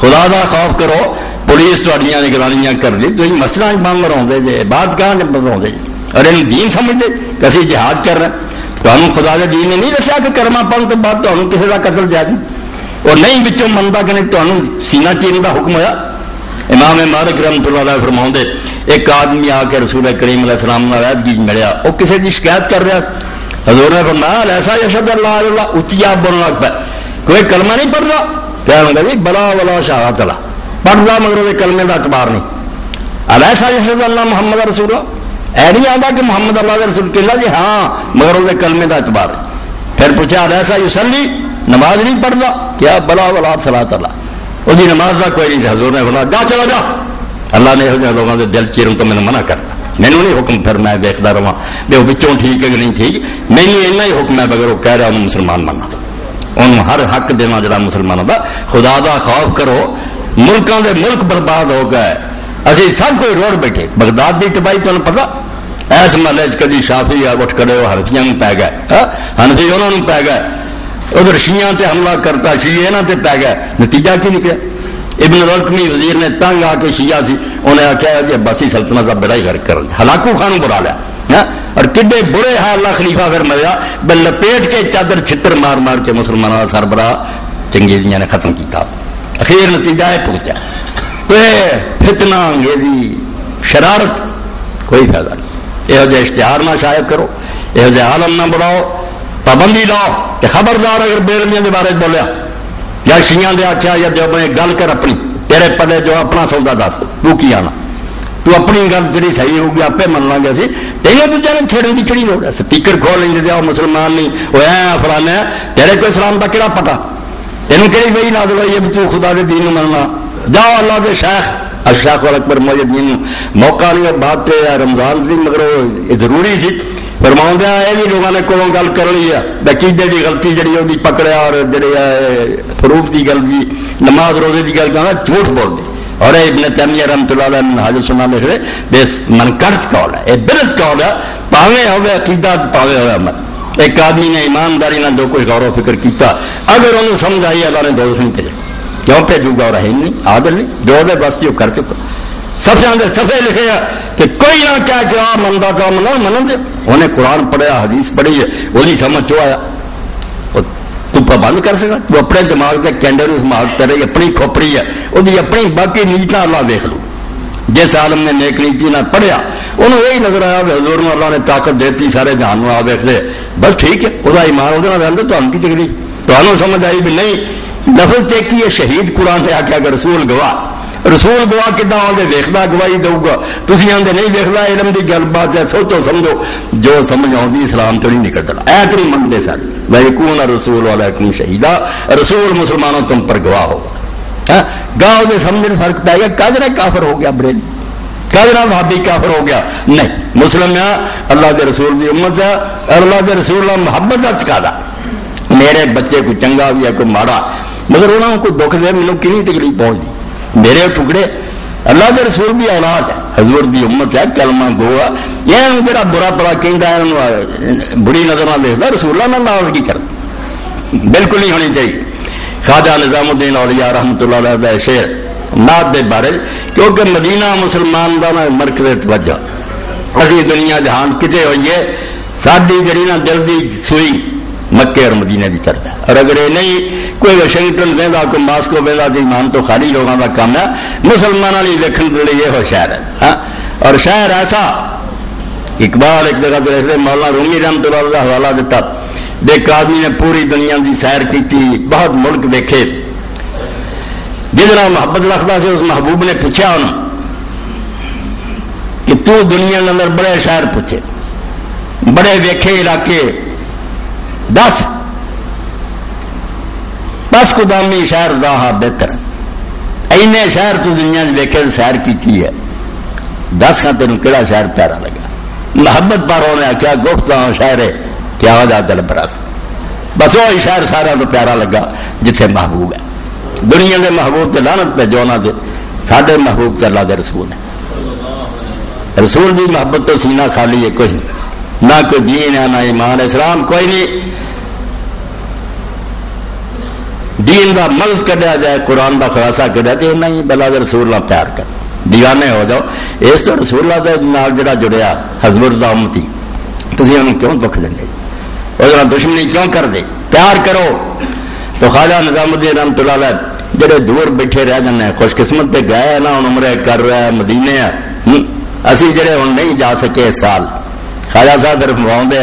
خدا دا خوف کرو. پولیس تھوڑیاں نگرانیاں کر لی تھی مسجد بند رہے جی, بات کہاں بند رہے جی. اور انہوں دین سمجھتے کہ اسی جہاد کر رہے ہیں. تمہیں خدا کے دین نے نہیں دسیا کہ کلمہ پڑھنے تو بعد تمہیں کسی کا قتل جائز نہیں، اور نہیں بچوں منتا کہ نہیں تمہیں سینہ چیرنے کا حکم ہوا. امام مالک رحمۃ اللہ علیہ فرماؤں دے ایک آدمی آ کے رسول کریم علیہ السلام علیحدگی ملیا، وہ کسی کی شکایت کر رہا. حضور نے فرمایا ایسا یشہد اللہ اللہ، اچھی آپ بولنا لگ پہ کوئی کلمہ نہیں پڑھ رہا. کیا ہوگا جی بلا ولا شہادت اللہ پڑھ رہا مگر وہ کلمے کا اعتبار نہیں. اب ایسا یشہد اللہ محمد رسول اللہ، اے نہیں آتا کہ محمد اللہ کے رسول کہنا جی ہاں مگر وہ کلمے کا اعتبار نہیں. پھر پوچھا ایسا یصلی، نماز نہیں پڑھ رہا، کیا بلا ولا صلاۃ اللہ، وہ نماز کا کوئی نہیں. حضور نے فرمایا جا چلا جا، اللہ نے یہ لوگوں کے دل چیروں تو میں نے منع کرتا، مینوں نہیں حکم پھر میں دیکھتا رہا بھی وہ بچوں ٹھیک ہے کہ نہیں ٹھیک. مینوں اتنا ہی حکم ہے اگر وہ کہہ رہا انہوں مسلمان بننا، انہوں ہر حق دینا جڑا مسلمانوں کا. خدا دا خوف کرو، ملکوں کے ملک برباد ہو گئے، اسی سب کوئی روڑ بیٹھے. بغداد کی تباہی تمہیں پتا ایس محلے کدی شافی اٹھ کھڑے ہو حنفیاں پی گئے، حنفی انہوں نے پی گئے، ادھر شیعہ تے حملہ کرتا، شیعہ یہاں تے پی گئے. نتیجہ کی نکلا؟ ابن الرقمی وزیر نے تنگ آ کے شیعہ سی انہیں آخیا جی عباسی سلطنت کا بڑا ہی غرق کر ہلاکو خان برا لیا. اور کڈے برے حال اللہ خلیفہ پھر مریا بل لپیٹ کے چادر چھتر مار مار کے مسلمانوں کا سربراہ چنگیزیاں نے ختم کیا. اخیر نتیجہ ہے پہنچا فتنہ انگیزی شرارت کوئی فائدہ نہیں. یہ جہ اشتہار نہ شائع کرو، یہ جہ عالم نہ بڑھاؤ، پابندی لاؤ کہ خبردار اگر بیلمیاں کے بارے بولیا یا شیعہ دے آخیا یا جو اپنے گل کر اپنی تیرے پلے جو اپنا سودا دس تو کی آنا، تو اپنی گل جی صحیح ہوگی آپ من لیں گے اسی تینوں تو جانے چھڑن کی کہڑی لوڑ ہے. سپیکر کھول لیں گے وہ مسلمان نہیں وہ ہے فلانا ہے، تیرے کوئی اسلام کا کہڑا پتا، تینوں کہڑی وہی نازل ہوئی ہے بھی تو خدا کے دین مننا. جاؤ اللہ کے شیخ الشیخ اکبر موجود دین موقع نہیں اور بات رمضان تھی مگر وہ ضروری سی فرماؤں دیا. یہ بھی لوگوں نے کولوں گل کر لی ہے عقیدے کی غلطی جڑی وہ پکڑیا اور جڑی فروغ کی گل بھی نماز روزے کی گل کرنا جھوٹ بول دی. اور ابن تیمیہ رحمۃ اللہ علیہ منہاج السنہ لکھ رہے بے منکرت قول ہے، یہ بلت قول ہے، پاویں ہوئے عقیدہ پاویں ہوئے عمل. ایک آدمی نے ایمانداری نہ جو کوئی غور و فکر کیتا اگر انہوں سمجھ آئی اللہ نے دوزخ نہیں بھیجا، کیوں بھیجو گا؟ اور رحیم نہیں عادل نہیں، جو دے بس وہ کر چکا. صفحے دے صفحے لکھے کہ کوئی نہ کیا کہ آ مندا کا من دے. انہیں قرآن پڑھیا حدیث پڑھی ہے وہی سمجھ چو آیا تو پابند کر سکا. تو اپنے دماغ کے کینڈر دماغ کرے اپنی کھوپڑی ہے وہ اپنی باقی نیتاں اللہ دیکھ لو. جس عالم نے نیک نیتی نہ پڑھیا انہوں یہی نظر آیا کہ حضور نے اللہ نے طاقت دیتی سارے جہان میں آ دیکھ لے بس ٹھیک ہے وہ ایمان وہ رہتے تو ہم کی تکلیف. تو ہمیں سمجھ آئی بھی نہیں لفظ دیکھی ہے شہید قرآن نے آخیا کہ رسول گواہ، رسول گواہ کتنا آدھے ویختا گواہی دوں گا، تھی آدھے نہیں ویختا علم کی گل بات ہے. سوچو سمجھو جو سمجھ آتی اسلام تو نہیں نکلتا ایت نہیں منگتے سارے بھائی کون رسول والا کون شہیدہ رسول مسلمانوں تم پر گواہ ہو. گاہ دے سمجھنے میں فرق پائے گا کدرا کافر ہو گیا بریلی کدرا بھابی کافر ہو گیا نہیں. مسلم اللہ کے رسول کی امت ہے اور اللہ کے رسول محبت کا چکا. میرے بچے کو چنگا بھی ہے کوئی ماڑا مگر انہوں کو دکھ دے مینوں کی تکلیف پہنچتی. میرے ٹکڑے اللہ کے رسول بھی اولاد ہے حضور کی امت ہے کلمہ گو ہے. یہ جڑا برا برا کہہ بری نظر نہ دیکھتا رسول اللہ ناراضگی کر بالکل نہیں ہونی چاہیے. خواجہ نظام الدین اولیاء رحمۃ اللہ علیہ شعر نعت دے بارے کیونکہ مدینہ مسلمان کا مرکز توجہ اسی دنیا جہان کتے ہوئیے ساری جڑی نا دل کی سوئی مکے اور مدینے کی کرتا ہے. اور اگر یہ نہیں کوئی واشنگٹن وہدا کوئی ماسکو وہدا تو ایمان تو خالی لوگوں کا کام ہے. مسلمانوں کی ویکن کے لیے یہ شہر ہے ہاں. اور شہر ایسا اقبال ایک جگہ دیکھتے مولانا رومی رحمۃ اللہ کا حوالہ دیتا ایک آدمی نے پوری دنیا کی سیر کی بہت ملک دیکھے جہاں محبت رکھتا سے اس محبوب نے پوچھا انہوں کہ تو دنیا کے اندر بڑے شہر پوچھے بڑے ویکھے علاقے دس بس قدامی شہر راہ بہتر اینے شہر تو دنیا ویکھے سیر کی ہے دس کا تینوں کہڑا شہر پیارا لگا. محبت پر انہیں آخیا گفتہ شہر ہے کیا وجہ دل برس بس وہی شہر سارا تو پیارا لگا جتھے محبوب ہے. دنیا کے محبوب سے لعنت پہ جو نہ دے ساڈے محبوب سے اللہ کے رسول ہے. رسول کی محبت تو سینہ خالی ہے کچھ نہیں نہ کوئی دین ہے نہ ایمان اسلام کوئی نہیں. دین کا مغز کڈیا جائے قرآن کا خلاصہ کڈیا تو نہیں بلا کے رسول نہ پیار کر دیوانے ہو جاؤ. اس تو رسول اللہ دے نال جڑا جڑیا حضور دا امتی تسی انہوں کیوں دکھ دیں گے؟ وہ دشمنی کیوں کر دے؟ پیار کرو. تو خواجہ نظام الدین رحمۃ اللہ علیہ جڑے دور بیٹھے رہ جانے خوش قسمت پہ گئے نا ہوں عمرے کر رہا ہے مدینے اسی جڑے ہوں نہیں جا سکے اس سال. خواجہ صاحب پھر فرماؤندے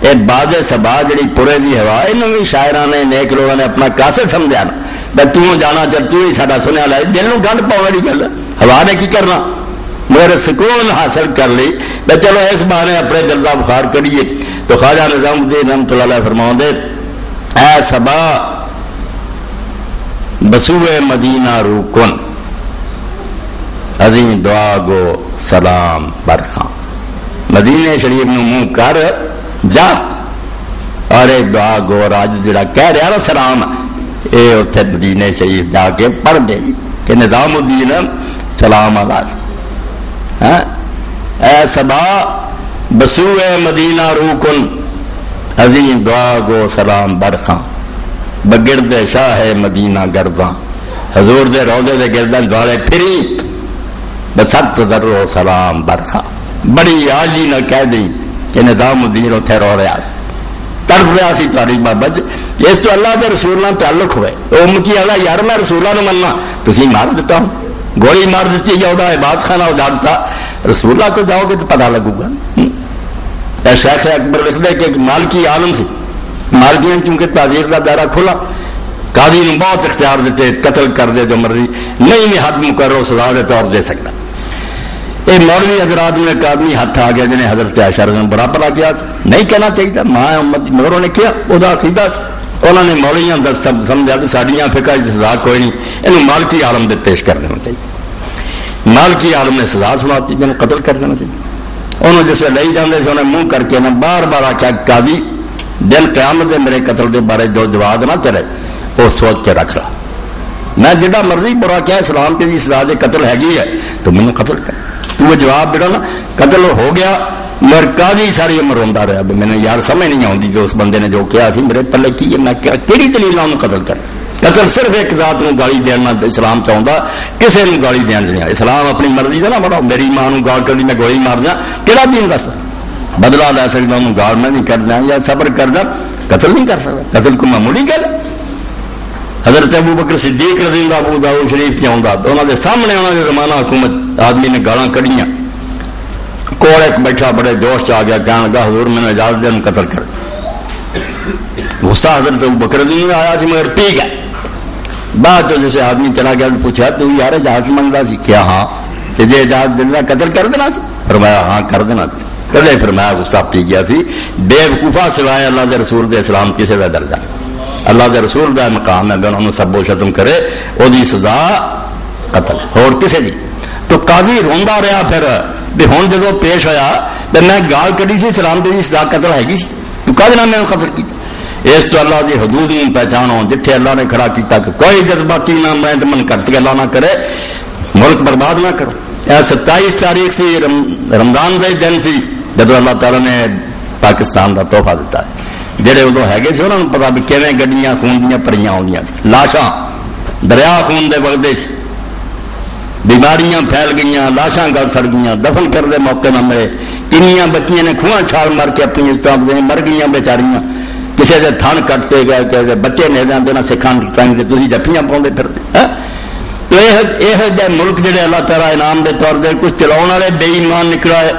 اے باد صبا جڑی پورے دی ہوا انہوں بھی شاعران نے نیک لوگوں نے اپنا کاسے سمجھا نا بھائی توں جانا چل تو ہی ساڈا سنیا لائی دل نو گند پاؤ والی گل ہوا نے کی کرنا میرے سکون حاصل کر لی بھائی چلو اس بہانے اپنے دل کا بخار کریے. تو خواجہ نظام الدین رحمۃ اللہ علیہ فرماؤندے اے صبا بسوئے مدینہ روکن عظیم دعا گو سلام برخاں. مدینے شریف نو منہ کر جا اور دعا گو راج جڑا کہہ رہا نا سلام اے اتنے مدینے شریف جا کے پڑھ دے کہ نظام الدین سلام آباد. اے صبا بسوئے مدینہ روکن عظیم دعا گو سلام برخاں بگرد شاہ مدینہ گرداں حضور دے روضے دے گردن دوالے پھری بسط درو سلام برخاں. بڑی آجی نہ کہہ دی کہ نظام الدین اتنے رو رہا تڑپ رہا سی تاری بابا اس تو اللہ کے رسول تعلق ہوئے امتی والا یار میں رسولوں نے مننا تھی مار دیتا ہوں گولی مار دیتی یا وہ عبادت خانہ اجاڑتا رسول اللہ کو جاؤ گے تو پتہ لگے گا. شیخ اکبر لکھ دے کہ مالکی عالم سی مالکیاں چونکہ تعزیر کا دائرہ کھلا قاضی نے بہت اختیار دیتے قتل کر دے جو مرضی نہیں بھی حد مقرر سزا دے طور دے سکتا. یہ مولوی حضرات میں ایک آدمی ہاتھ آ گیا جنہیں حضرت عائشہ رضی اللہ عنہا برابر آ گیا نہیں کہنا چاہیے ماں امت مگر انہوں نے کیا وہ عقیدہ انہوں نے مولویاں سمجھا کہ ساڑیاں فقہ سزا کوئی نہیں انہوں مالکی عالم دے پیش کر دینا چاہیے. مالکی عالم نے سزا سناتی جنہوں قتل کر دینا چاہیے. انہوں جس وقت لے جاندے سے انہیں منہ کر کے انہیں بار بار آ کے قاضی دن قیامت دے میرے قتل کے بارے جو جواب نہ کرے وہ سوچ کے رکھ رہا میں جڑا مرضی برا کیا اسلام کے سزا دے قتل ہے تو مینوں قتل کر تو وہ جواب دینا نا قتل ہو گیا مگر قاضی ساری عمر روندا رہا مینوں یار سمجھ نہیں آتی کہ اس بندے نے جو کیا تھی میرے پلے کی ہے میں کہڑی دلیل انہوں قتل کر قتل صرف ایک ذات نو گالی دینا اسلام چاہتا کسی نے گالی دین نہیں اسلام اپنی مرضی کا نہ بڑھاؤ میری ماں نو گال کر میں گولی مار دیا کہڑا دین دس بدلا لے سکتا انہوں گال میں نہیں کر دیا یا صبر کر دیا قتل نہیں کر سکتا قتل کو معمولی گل. حضرت ابو بکر صدیق رضی اللہ ابو داؤد شریف سے آتا تو انہوں نے سامنے انہوں نے زمانہ حکومت آدمی نے گالاں کڑیاں کول ایک بیٹھا بڑے جوش سے آ گیا کہنے لگا حضور میں نے اجازت دیا قتل کر غصہ حضرت ابو بکر رضی اللہ آیا تھی مگر پی گیا. بعد تو جیسے آدمی چلا گیا پوچھا تو یار اجازت منگتا سی کیا ہاں تجھے اجازت دینا قتل کر دینا سی فرمایا ہاں کر دینا کدے فرمایا غصہ پی گیا تھی بے وقوفا سوائے اللہ دے رسول دے اسلام کسی کا درجہ اللہ دے رسول دا مقام ہے انہوں نے سب و شتم کرے وہ دی سزا قتل اور کسی دی. تو قاضی روندا رہا پھر بھی ہوں جدو پیش ہویا تو میں گال کری سی اسلام دی سزا قتل ہے گی تو قاضی نے میں قتل کی. اس تو اللہ دی حدود میں پہچانو جتھے اللہ نے کھڑا کیتا کہ کوئی جذباتی نہ من کرتی اللہ نہ کرے ملک برباد نہ کرو. 27 تاریخ سی رمضان کا دن سی جب اللہ تعالیٰ نے پاکستان کا تحفہ دیتا ہے جہے ادو ہے سے انہوں نے پتا بھی کیویں گڈیاں خون دیا پریاں آدی لاشاں دریا خون دے وگدے بیماریاں پھیل گئی لاشاں گل سڑ گئی دفن کرنے موقع نہ ملے کنیاں بچیاں نے کھواں چھال مار کے اپنی عزت مر گئی بیچاریاں کسی کے تھن کٹتے گئے کسی بچے نے دے نہ سکھان ٹائم تھی جفیاں پاؤں پھرتے تو یہ جہ ملک جڑے اللہ تعالیٰ انعام دے طور دے کچھ چلاؤ والے بے ایمان نکلا ہے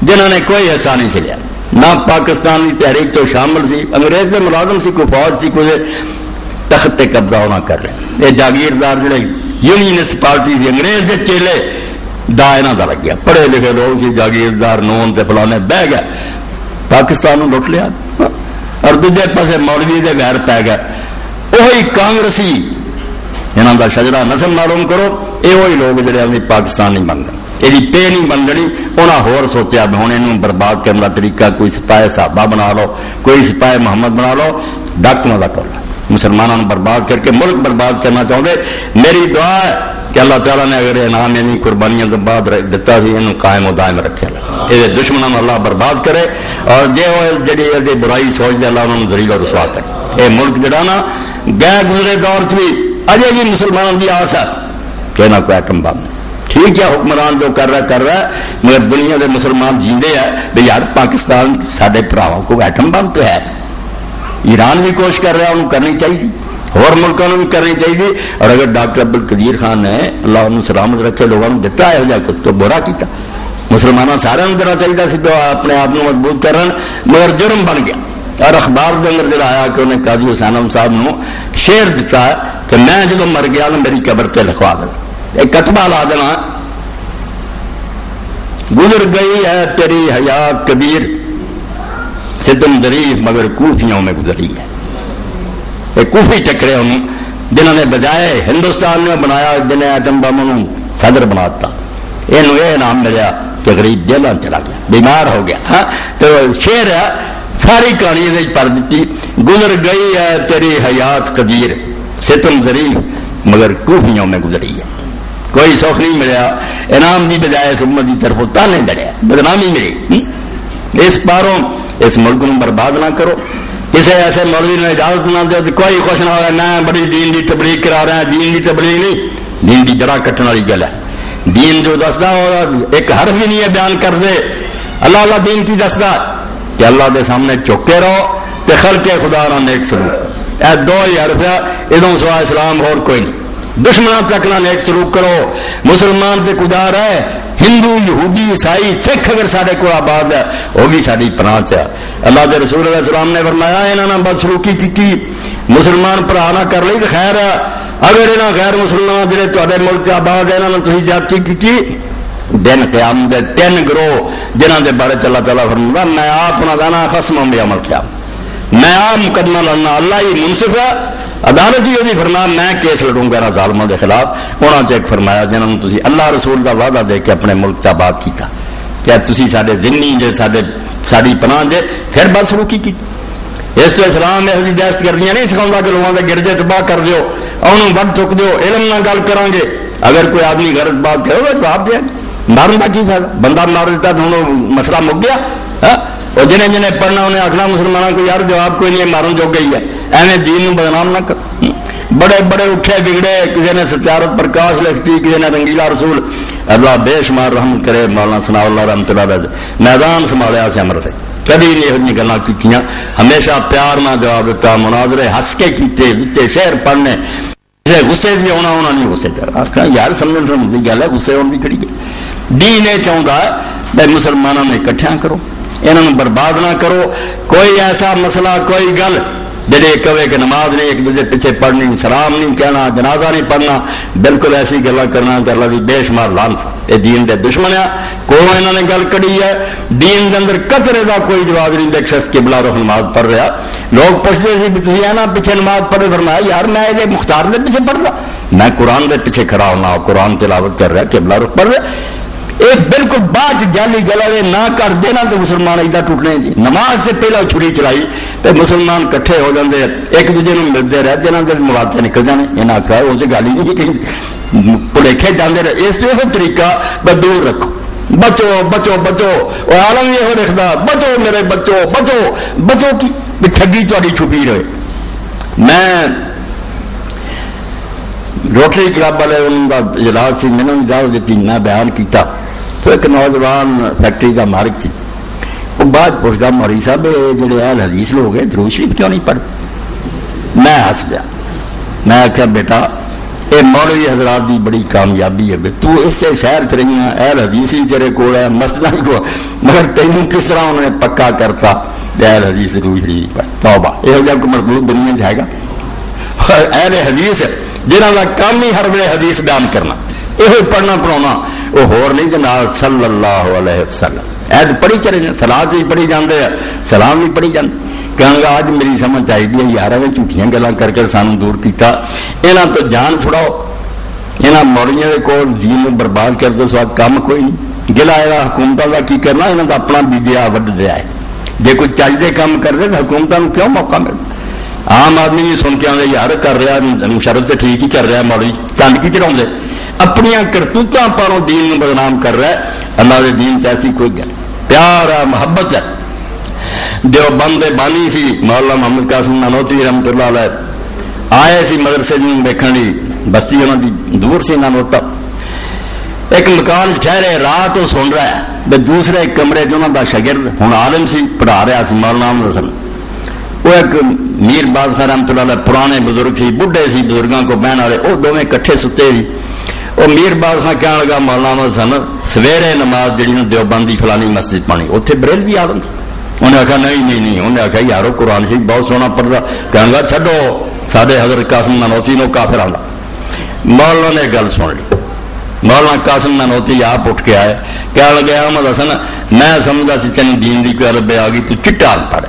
جنہوں نے کوئی حصہ نہیں چلیا نہ پاکستان کی تحریک تو شامل سی انگریز کے ملازم سی کوئی فوج سی کوئی تخت پہ قبضہ ہونا کر رہے یہ جاگیردار جڑے یونینسٹ پارٹی سی انگریز کے چیلے دا یہاں کا لگ گیا پڑھے لکھے لوگ سی جاگیردار نون تے فلانے بہ گیا پاکستان لٹ لیا اور دوجے پاسے مولوی دے غیر پی گئے وہی کانگریسی یہاں کا شجرا نسل معلوم کرو یہ وہی لوگ جڑے اپنی پاکستان نہیں بن گئے یہ پے نہیں بننی انہیں ہور سوچا بھی ہوں یہ برباد کرنے کا طریقہ کوئی سپاہی صحابہ بنا لو کوئی سپاہی محمد بنا لو ڈاکوؤں کا ٹولا مسلمانوں برباد کر کے ملک برباد کرنا چاہتے. میری دعا ہے کہ اللہ تعالیٰ نے اگر انعام یعنی قربانیاں تو بعد دتا سی یہ قائم و دائم رکھے یہ دشمنوں اللہ برباد کرے اور جی برائی سوچتے اللہ انہوں ذلیل و رسوا کرے. یہ ملک جڑا نا گئے گزرے دور چ بھی اجے بھی مسلمانوں کی آس ہے کہ نہ کوئی ایٹم بم ٹھیک ہے حکمران جو کر رہا ہے مگر دنیا کے مسلمان جیندے ہیں بھائی یار پاکستان سارے بھراواں کو ایٹم بم تو ہے، ایران بھی کوشش کر رہا ہے، انہوں کرنی چاہیے، اور ملکوں بھی کرنی چاہیے. اور اگر ڈاکٹر عبدالقدیر خان نے اللہ انہوں سلامت رکھے لوگوں نے دتا ہے کچھ تو برا کیتا. مسلمانوں سارے دینا چاہیے سی تو اپنے آپ کو مضبوط کرن، مگر جرم بن گیا. اور اخبار کے اندر جڑا آیا کہ انہیں قاضی حسین احمد صاحب نے شعر دیتا ہے کہ میں جب مر گیا نا میری قبر تے لکھوا دینا، ایک کتبہ لا دینا، گزر گئی ہے تیری حیات کبیر ستم ظریف مگر کوفیوں میں گزری ہے. ایک کوفی ٹکرے انہوں جنہوں نے بجائے ہندوستان نے بنایا جنہیں ایٹم بم صدر بناتا، یہ نام ملیا کہ غریب جیلوں چلا گیا، بیمار ہو گیا. ہاں تو شعر ہے، ساری کہانی یہ پڑھ دیتی. گزر گئی ہے تیری حیات قدیر ستم ظریف مگر کوفیوں میں گزری ہے. کوئی سوکھ نہیں ملیا، انعام بھی بجائے اس امت کی طرف تانے لڑیا، بدنامی ملی. اس پاروں اس ملک کو برباد نہ کرو. کسی ایسے مولوی نے اجازت نہ دے تو کوئی خوش نہ ہوا میں بڑی دین کی تبلیغ کرا رہا ہوں. دین کی تبلیغ نہیں، دین کی جڑا کٹن والی گل ہے. دین جو دستا وہ ایک حرف بھی نہیں ہے بیان کر دے. اللہ اللہ دین کی دستا کہ اللہ کے سامنے چوکے رہو تے خلق خدا نہ نیک سلوک، اے دو ہی حرف ہے، ادوں سوا اسلام اور کوئی نہیں. دشمنوں تک نہ نیک سلوک کرو. مسلمان تے گزار ہے، ہندو یہودی عیسائی سکھ اگر سارے کو آباد ہے وہ بھی ساری پناہ ہے. اللہ کے رسول علیہ السلام نے فرمایا انہوں نے بد سلوکی کی مسلمان بھرا نہ کر لی تو خیر ہے، اگر یہاں غیر مسلمان جڑے تے ملک سے آباد ہے یہاں نے تھی زیادتی کی دن قیامت دے 3 گروہ جنہوں کے بارے اللہ تعالیٰ فرمایا میں آپ نہ لانا خصم بھی عمل کیا، میں آپ مقدمہ لڑنا، اللہ ہی منصف ہے عدالت ہی وہی فرمایا میں کیس لڑوں گا ظالموں کے خلاف. انہوں نے ایک فرمایا جنہوں نے تھی اللہ رسول کا وعدہ دے کے اپنے ملک سے آباد کیا، کیا تھی سارے ذمنی جے ساری پناہ دے پھر بد سلوکی کی. اس تو اسلام یہ دہشت گردیاں نہیں سکھاؤں کہ لوگوں کے گرجے تباہ کر دیو، انہوں وقت چک دیو، علم نہ گل کریں گے. اگر کوئی آدمی غلط بات کرے گا جواب دیا، مارن کا کی فائدہ؟ بندہ مار دیتا تو انہوں مسئلہ مک گیا. اور جنہیں جنہیں پڑھنا انہیں آخنا مسلمانوں کو یار جواب کوئی نہیں ہے، مارن جو گئی ہے. ایویں دین بدنام نہ کر. بڑے بڑے اٹھے بگڑے، کسی نے ستیارت پرکاش لکھتی، کسی نے رنگیلا رسول، اللہ بے شمار رحم کرے. مولانا ثناء اللہ رحمۃ اللہ میدان سنبھالیا سے امر سے کبھی نہیں یہ گلاں کیتیاں، ہمیشہ پیار نہ جواب دیتا، مناظرے ہس کے کیتے، بچے شعر پڑھنے، غصے بھی ہونا نہیں غصے آخر یار سمجھ رہی گل ہے، غصے ہونے کی کڑی گئی. دین یہ چاہتا ہے بھائی مسلمانوں نے اکٹھا کرو، انہوں برباد نہ کرو. کوئی ایسا مسئلہ کوئی گل جڑے کہے کہ نماز نہیں ایک دوسرے پیچھے پڑھنی، سلام نہیں کہنا، جنازہ نہیں پڑھنا، بالکل ایسی گلا کرنا کہ اللہ بھی بے شمار لعنت. یہ دین دے دشمن ہے. کوئی انہوں نے گل کری ہے دین کے اندر قطرے کا کوئی جواز نہیں. ایک شخص قبلہ رخ نماز پڑھ رہا، لوگ پوچھتے سی بھی تھی نا پیچھے نماز پڑھے، فرمایا یار میں یہ مختار کے پیچھے پڑھ رہا، میں قرآن کے پیچھے کھڑا ہونا، قرآن تلاوت کر رہا، قبلہ رخ پڑھ رہا. یہ بالکل بعد جعلی گلا نہ کر دینا تو مسلمان ادھر ٹوٹنے جی. نماز سے پہلے چھری چلائی تو مسلمان کٹھے ہو جاتے، ایک دوسرے کو ملتے رہے، جنہوں کے مواقع نکل جانے. یہ آخر اس گل ہی نہیں کہ بھلیکے جانے رہے. اس یہ طریقہ دور رکھو، بچو بچو بچو. اور عالم یہ لکھتا بچو میرے بچو بچو بچو کی ٹھگی تاری چھپی رہے. میں روٹری کلب والے ان کا اجلاس سی، میں نے اجازت دیتی، میں بیان کیتا تو ایک نوجوان فیکٹری کا مالک سی، وہ بعد پوچھتا مولوی صاحب جڑے اہل حدیث لوگ ہیں درود شریف کیوں نہیں پڑھتے؟ میں ہس گیا. میں آخیا بیٹا یہ مولوی حضرات کی بڑی کامیابی ہے، تو اس سے شہر چ رہی ہیں، اہل حدیث ہی تیرے کول ہے، مسئلہ ہی کو، مگر تینوں کس طرح انہوں نے پکا کرتا اہل حدیث درود شریف پڑھ. توبہ یہ جا کو مردود دنیا جائے گا. اہل حدیث جنہوں کا کام ہی ہر ویلے حدیث بیان کرنا، یہ پڑھنا پڑھانا، وہ ہور نہیں کہ نال صلی اللہ علیہ وسلم ایت پڑھی چلے جائیں، سلاد بھی پڑھی جاندے ہیں، سلام بھی پڑھی جاندے. کہاں گا آج میری سمجھ آئی دی یار میں جھوٹیاں گلاں کر کے سانو دور کیتا. یہاں تو جان چھڑاؤ، یہاں موڑیاں دے کول دین نو برباد کر دو، سوا کام کوئی نہیں. گلا ہے حکومتوں کا کی کرنا، یہاں کا اپنا بیجیا وڈ دیا ہے. جے کوئی چجدے کام کر دے تو حکومتوں کو کیوں موقع ملتا؟ عام آدمی بھی سن کے آدھے یار کر رہا شرط تو ٹھیک ہی کر رہا، مولوی چند کی چڑھا اپنی کرتوتاں پاروں دین میں بدنام کر رہا ہے. اللہ کے دین ایسی کوئی گل پیار ہے، محبت ہے. جو بند بانی سی مولانا محمد قاسم نانوتوی رحمۃ اللہ علیہ آئے سی مدرسے ویکھن لی، بستی انہوں کی دور سی نانوتا. ایک مکان ٹھہرے رات تو سن رہا ہے بھائی دوسرے کمرے انہوں کا شاگرد ہوں عالم سی پڑھا رہا سی مولانا احمد حسن وہ ایک میر بادشاہ رحمۃ اللہ علیہ پرانے بزرگ سی بڈھے سی بزرگوں کو بہن والے وہ دونوں کٹھے ستے سی وہ میر بادشاہ کہنے لگا مولانا احمد حسن سویرے نماز جہی دیوبندی فلانی مسجد پانی اتنے بریلوی عالم سی انہیں آخیا نہیں انہیں آخیا یارو قرآن شریف بہت سونا پڑھتا کہنے لگا چھڈو سارے حضرت قاسم نانوتوی نو کافر آتا مولانا نے گل سن لی مولانا قاسم نانوتوی آپ اٹھ کے آئے کہنے لگے احمد حسن میں سمجھتا سی تین دین کی کوئی عرب آ گئی تو چٹا ان پڑھ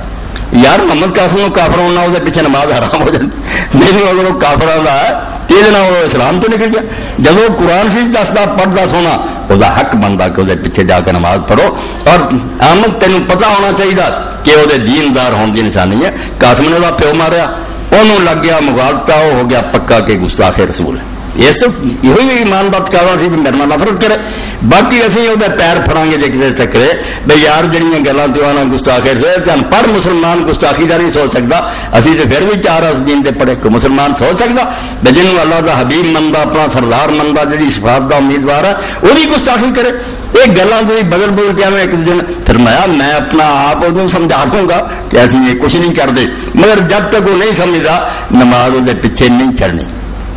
یار محمد قاسم کو کافر ہونا وہ پیچھے نماز حرام ہو جاتی نہیں اگر وہ کافر آتا ہے تیرے نام وہ اسلام تو نکل گیا جب وہ قرآن شریف دستا پڑھتا سونا وہ حق بنتا کہ وہ پیچھے جا کے نماز پڑھو اور احمد تینوں پتا ہونا چاہیے کہ وہ دیندار ہونے کی نشانی ہے قاسم نے وہ پیو ماریا انہوں لگ گیا مغالطہ وہ ہو گیا پکا کہ گستاخ رسول ہے اس تو یہ ایمان بات کرنا سی میرے نال نفرت کرے باقی اسی وہ پیر پھڑا گے جی کسی ٹکرے بھائی یار جہاں گلوں تو آنا گستاخی سے پر مسلمان گستاخی کا نہیں سوچ سکتا اسی تو پھر بھی چار دین دے پڑھے کوئی مسلمان سوچ سکتا بھائی جنہوں اللہ کا حبیب منتا اپنا سردار منتا جی شفاعت کا امیدوار ہے وہی گستاخی کرے یہ گلوں سے بدل بدل کے ایک دن فرمایا میں اپنا آپ وہ سمجھا دوں گا کہ ایسی یہ کچھ نہیں کرتے مگر جب تک وہ نہیں سمجھتا نماز وہ پیچھے نہیں چڑھنی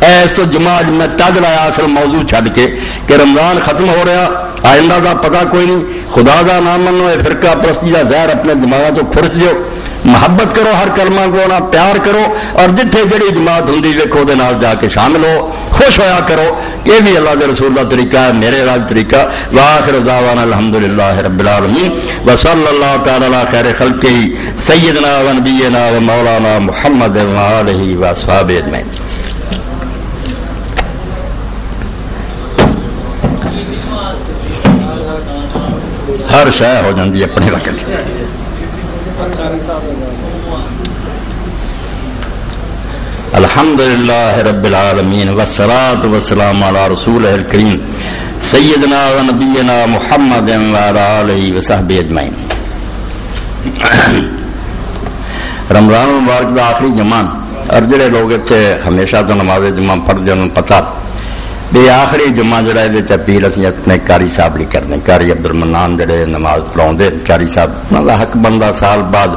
ایس تو جمعہ میں ٹگ لایا اصل موضوع چھڈ کے کہ رمضان ختم ہو رہا آئندہ کا پتہ کوئی نہیں خدا کا نام منو یہ فرقہ پرستی کا زہر اپنے دماغوں چ کھرچ دیو محبت کرو ہر کلمہ کو نہ پیار کرو اور جتھے جڑی جماعت ہوں ویکھو دے نال جا کے شامل ہو خوش ہویا کرو یہ بھی اللہ کے رسول کا طریقہ ہے میرے راج طریقہ وآخر دعوانا الحمدللہ رب العالمین وصلی اللہ تعالی علی خیر خلقہ سیدنا و نبینا و مولانا محمد و آلہ و اصحابہ اجمعین ہر شے ہو جاتی ہے اپنے وقت الحمدللہ رب العالمین والصلاة والسلام علی رسولہ الکریم سیدنا و نبینا محمد و آلہ و صحبہ اجمعین رمضان المبارک کا آخری جمعہ اور جڑے لوگ اتنے ہمیشہ تو نماز جمعہ پڑھتے انہوں پتہ بھی آخری جمعہ جڑا یہ اپیل اسی اپنے قاری صاحب لی کرنے قاری عبدالمنان جڑے نماز پڑھاؤندے قاری صاحب انہاں دا حق بندہ سال بعد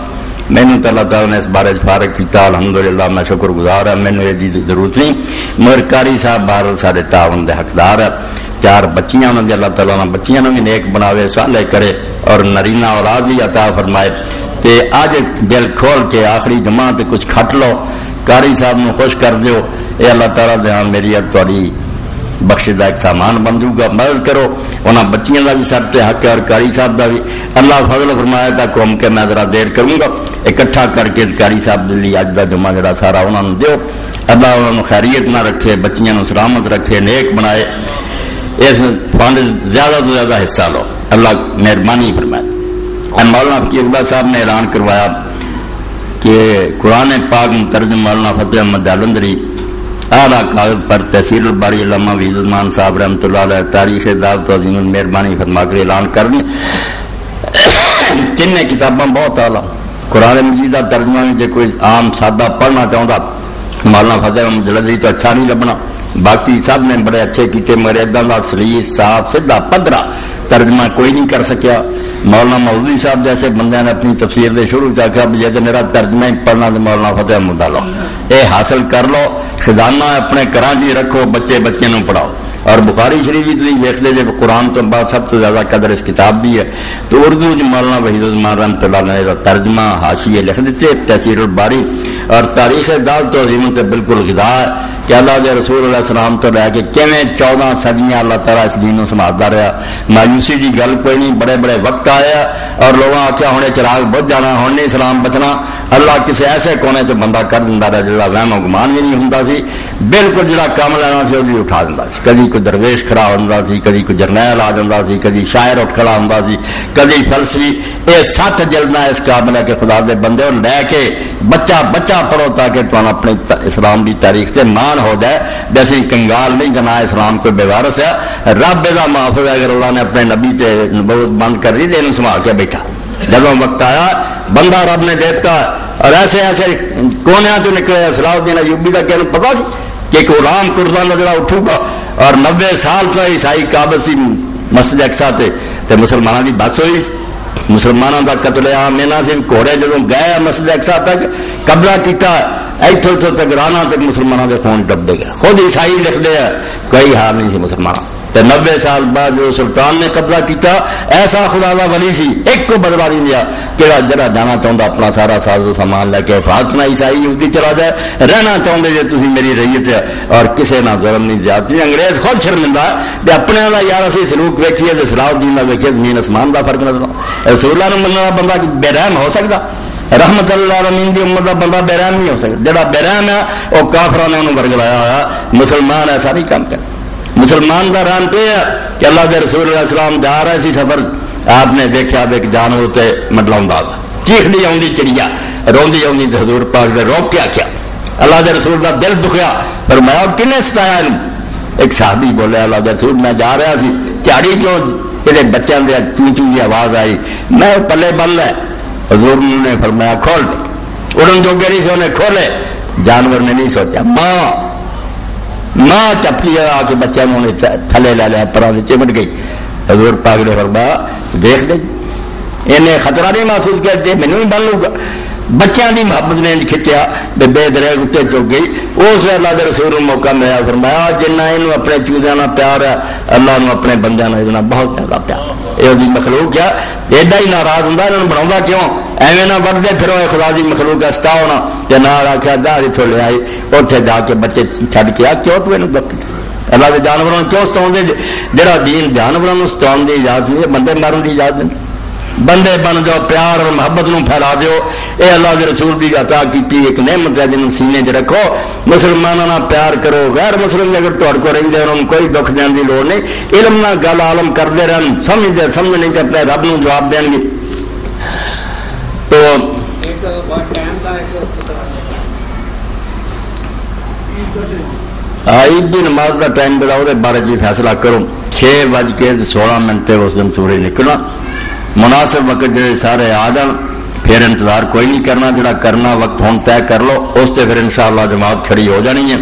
مینوں تے اللہ تعالی نے اس بارے فارغ کیتا الحمدللہ میں شکر گزار ہوں مینوں یہ ضرورت نہیں مگر قاری صاحب بہر سارے تعاون دے حقدار ہے چار بچیاں انہوں نے اللہ تعالیٰ نے بچیاں بھی نیک بناوے صالح کرے اور نرینہ اولاد بھی عطا فرمائے تے آج دل کھول کے آخری جمعہ تے کچھ کھٹ لو قاری صاحب نو خوش کر دیو اے اللہ تعالیٰ دے ہاں میری تہاڈی بخش کا ایک سامان بن جائے گا مدد کرو انہاں بچیاں کا بھی سر تے حق ہے اور قاری صاحب کا بھی اللہ فضل فرمایا تھا قوم کے میں ذرا دیر کروں گا اکٹھا کر کے قاری صاحب دلی اج کا جمعہ جڑا سارا انہوں نے دیو اللہ انہوں نے خیریت نہ رکھے بچیاں نو سلامت رکھے نیک بنائے اس فنڈ زیادہ تو زیادہ حصہ لو اللہ مہربانی فرمائے مولانا فقیر اقبال صاحب نے اعلان کروایا کہ قرآن پاک مترجم مولانا فتح احمد جالندری اعلیٰ کاغذ پر تحصیل الباری علامہ وحید الرحمان صاحب رحمۃ اللہ علیہ تاریخ دعوت عظیم مہربانی فرما کر اعلان کرنے جن کتاباں بہت اعلیٰ قرآن مجید کا ترجمہ جو کوئی عام سادہ پڑھنا چاہتا مولانا فتح احمد جالندری تو اچھا نہیں لبنا باقی سب نے بڑے اچھے کیتے مگر ادھر کا سلیس صاف سیدھا پدرا ترجمہ کوئی نہیں کر سکیا مولانا مودودی صاحب جیسے بندے نے اپنی تفسیر دے شروع سے آخیا بھی جب میرا ترجمہ ہی پڑھنا تو مولانا فتح احمد لو یہ حاصل کر لو خزانہ اپنے گھراں چ رکھو بچے بچے نو پڑھاؤ اور بخاری شریف بھی تھی ویکھتے جب قرآن تو بعد سب سے زیادہ قدر اس کتاب بھی ہے تو اردو مولانا وحید الرحمان رحمۃ اللہ علیہ ترجمہ حاشیے لکھ دیتے تحصیل الباری اور تاریخ دعوت عظیم تے بالکل غذا ہے کہ اللہ کے رسول علیہ السلام تو لے کے کیویں 14 صدیاں اللہ تعالیٰ اس دین سنبھالتا رہا مایوسی کی گل کوئی نہیں بڑے بڑے وقت آیا اور لوگوں آخیا ہوں چراغ بجھ جانا ہوں نہیں اسلام بچنا اللہ کسی ایسے کونے چ بندہ کر دینا رہا جا وہم و گمان بھی نہیں ہوں سی بالکل جا کام لینا سی وہ اٹھا دینا سی کدی کوئی درویش کھڑا ہوتا سی کدی کوئی جرنیل آ جاتا سی کدی شاعر اٹھ کھڑا ہوتا سی کدی فلسفی یہ 7 جلدنا اس قابل ہے کہ خدا دے بندے اور لے کے بچہ بچہ پڑھو تاکہ تمہیں اپنے اسلام کی تاریخ سے مان ہو جائے ویسے کنگال نہیں کرنا اسلام کوئی بے وارث ہے رب کا محافظ اگر اللہ نے اپنے نبی تے نبوت بند کر دی تو انہوں سنبھال کے بیٹھا جب وقت آیا بندہ رب نے دیتا اور ایسے ایسے کونیا تو نکلے صلاح الدین ایوبی کا کہ پتا سی کہ ایک غلام قربان جڑا اٹھو گا اور 90 سال تو عیسائی قابض سی مسجد اقصا تے مسلمانوں کی بس ہوئی، مسلمانوں کا قتل عام اینا سی، گھوڑے جدوں گئے مسجد اقصا تک قبضہ کیتا اتوں تک رانا تک مسلمانوں کے خون ڈبے گئے، خود عیسائی لکھ دیا کوئی حال نہیں سی مسلمانوں تے 90 سال بعد جو سلطان نے قبضہ کیتا ایسا خدا دا ولی سی ایک کو بدلا نہیں دیا کہ جڑا جانا چاہتا اپنا سارا ساز و سامان لے کے حفاظت نہ عیسائی یہودی چلا جائے، رہنا چاہتے جی تھی میری رعیت ہے اور کسی نہ ظلم نہیں زیادتی۔ انگریز خود شرمندہ ہے اپنے کا یار اسی سلوک ویکھیے تو صلاح الدین کا ویکھیے زمین آسمان کا فرق نظر رسول اللہ نے مننے والا بندہ بے رحم ہو سکتا؟ رحمت اللہ العالمین دی امت کا بندہ بے رحم نہیں ہو سکتا، جڑا بے رحم ہے وہ کافروں نے انہوں برگلایا ہوا، مسلمان ایسا نہیں کام کرتا۔ مسلمان کا رحم تو ہے کہ اللہ کے رسول علیہ السلام جا رہے سی سفر، آپ نے دیکھا ایک جانور تے مڈلاؤں چیختی آؤں چڑیا روندی آؤں تو حضور پاک نے روک کے آخیا، اللہ کے رسول کا دل دکھیا فرمایا کنے ستایا؟ ایک صحابی بولے اللہ کے رسول میں جا رہا سی جھاڑی چوں یہ بچوں کے چوں چوں کی آواز آئی، میں پلے بن لے، حضور نے فرمایا کھول دے، اڑن جو گری سے انہیں کھولے، جانور نے نہیں سوچا ماں چپکی آ کے بچے تھلے لے لیا پرا چمٹ گئی، حضور پاک نے فرمایا دیکھ دے انہیں خطرہ نہیں محسوس کیا دے مینوں ہی بن لوں گا، بچوں کی محبت نے کھچیا بے دریا اتنے چک گئی، اس ویلے اللہ کے رسول موقع ملا فرمایا جنہ یہ اپنے چوزوں کا پیار ہے اللہ نے اپنے بندیاں کا بہت زیادہ پیار، یہ مخلوق ہے ایڈا ہی ناراض ہوں یہ بنا کیوں ایویں نہ بڑھتے پھرو خدا کی مخلوق ہے ستا ہونا تے نہ آخیا جا اتوں لے آئی اتنے جا کے بچے چھڈ کے آ کیوں تو یہ اللہ کے جانوروں کیوں ستا جہاں دین جانوروں ستا کی اجازت نہیں ہے، بندے مارن کی اجازت نہیں، بندے بن جاؤ پیار اور محبت نو پھیلا دیو، اے اللہ کے رسول کی عطا کی ایک نعمت ہے جنہوں سینے چ رکھو، مسلمانوں پیار کرو، غیر مسلم اگر تہاڈے کو رہندے انہوں کوئی دکھ دین کی لوڑ نہیں، علم نہ گل عالم کرتے رہن سمجھتے سمجھ نہیں کہ اپنے رب نو جواب دین گے۔ تو عید کی نماز کا ٹائم بڑا وہ بارے جی فیصلہ کرو، 6:16 اس دن سورج نکلنا مناسب وقت جڑے سارے آ جان، پھر انتظار کوئی نہیں کرنا، جڑا کرنا وقت ہون طے کر لو، اس سے پھر انشاءاللہ جماعت کھڑی ہو جانی ہے۔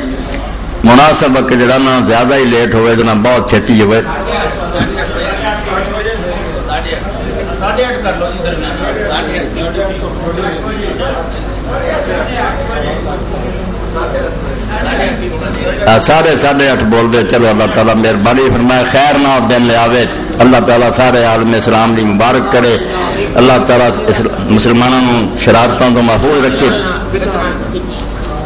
مناسب وقت جڑا نہ زیادہ ہی لیٹ ہوئے نہ بہت چھتی ہوئے، ساڑھے 8:30 بول دے چلو، اللہ تعالیٰ مہربانی فرمائے خیر نہ دن لے آوے، اللہ تعالیٰ سارے عالم اسلام دی مبارک کرے، اللہ تعالیٰ مسلمانوں شرارتوں تو محفوظ رکھے۔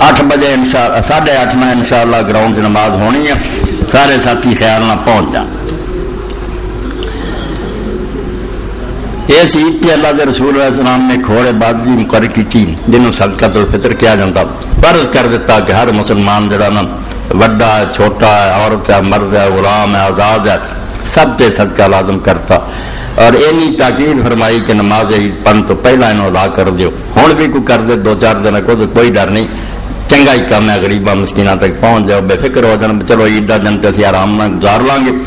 8 بجے 8:30 میں انشاءاللہ گراؤنڈ سے نماز ہونی ہے، سارے ساتھی خیال نہ پہنچ جان۔ اس عید کے اللہ کے رسول علیہ السلام نے کھوڑے بازی مقرر کی تھی جنہوں صدقۃ الفطر کیا جاتا، فرض کر دیتا کہ ہر مسلمان جڑا نا وڈا ہے چھوٹا ہے عورت ہے مرد ہے غلام ہے آزاد ہے سب تے صدقہ لازم کرتا، اور اینی تاکید فرمائی کہ نماز عید پڑھن تو پہلا انہوں ادا کر دیو، ہوں بھی کوئی کر دے 2-4 دن کو تو کوئی ڈر نہیں، چنگا ہی کام ہے، غریباں مسکیناں تک پہنچ جاؤ، بے فکر ہو جان، چلو عید کا دن تو اسی آرام نہ گزار لیں گے۔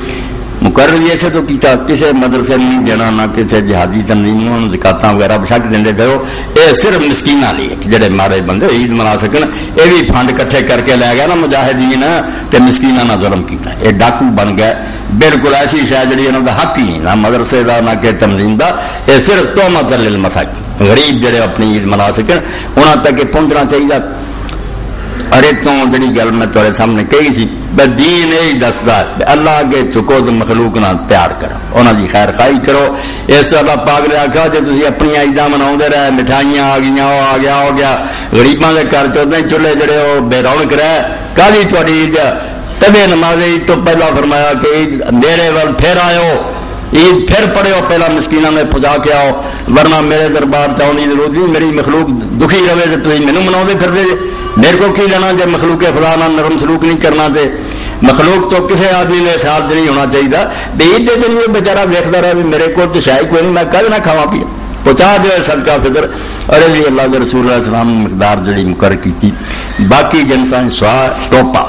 مقرر ایسے تو کیتا کسی مدرسے نہیں دینا نہ کسی جہادی تنظیم زکاتاں وغیرہ بشک دے پھرو، یہ صرف مسکیناں لیے جڑے مارے بندے عید منا سکن، یہ بھی فنڈ کٹھے کر کے لے گیا نا مجاہدین تے مسکیناں نہ ظلم کیتا، یہ ڈاکو بن گئے، بالکل ایسی شاید جڑی انہوں کا حق ہی نہیں نہ مدرسے کا نہ کہ تنظیم کا، یہ صرف تہمت للمساکین، غریب جڑے اپنی عید منا سکن انہوں تک یہ پہنچنا چاہیے۔ اور اتوں جڑی گل میں تھوڑے سامنے کہی سی دین یہی دستا ہے اللہ اگے چکو تو مخلوق نہ پیار کرو، انہوں کی خیر خائی کرو، اس طرح اللہ پاک نے آخیا جی تھی اپنی عیداں منا رہے، مٹھائیاں آ گئی، وہ آ گیا ہو گیا، غریباں کے گھر چودہ چولہے جڑے وہ بے رونق رہے، کالی تھوڑی عید تبے نماز عید تو پہلا فرمایا کہ عید میرے ول پھر آؤ، عید پھر پڑھو، پہلا مسکینوں میں پہنچا کے آؤ، ورنہ میرے دربار چاہنے کی ضرورت نہیں، میری مخلوق دکھی رہے تو تھی مینو منا پھر دے، میرے کو کی لینا جب مخلوق خدا نہ نرم سلوک نہیں کرنا تے مخلوق تو کسی آدمی نے ساتھ نہیں ہونا چاہیے، عید کے دن یہ بیچارہ ویکھتا رہا بھی میرے کو تو شاید کوئی نہیں، میں کل نہ کھاوا پیا، پہنچا دے صدقہ فطر، اور یہ اللہ کے رسول علیہ السلام نے مقدار جڑی مقرر کی تھی۔ باقی جنساں سوا ٹوپا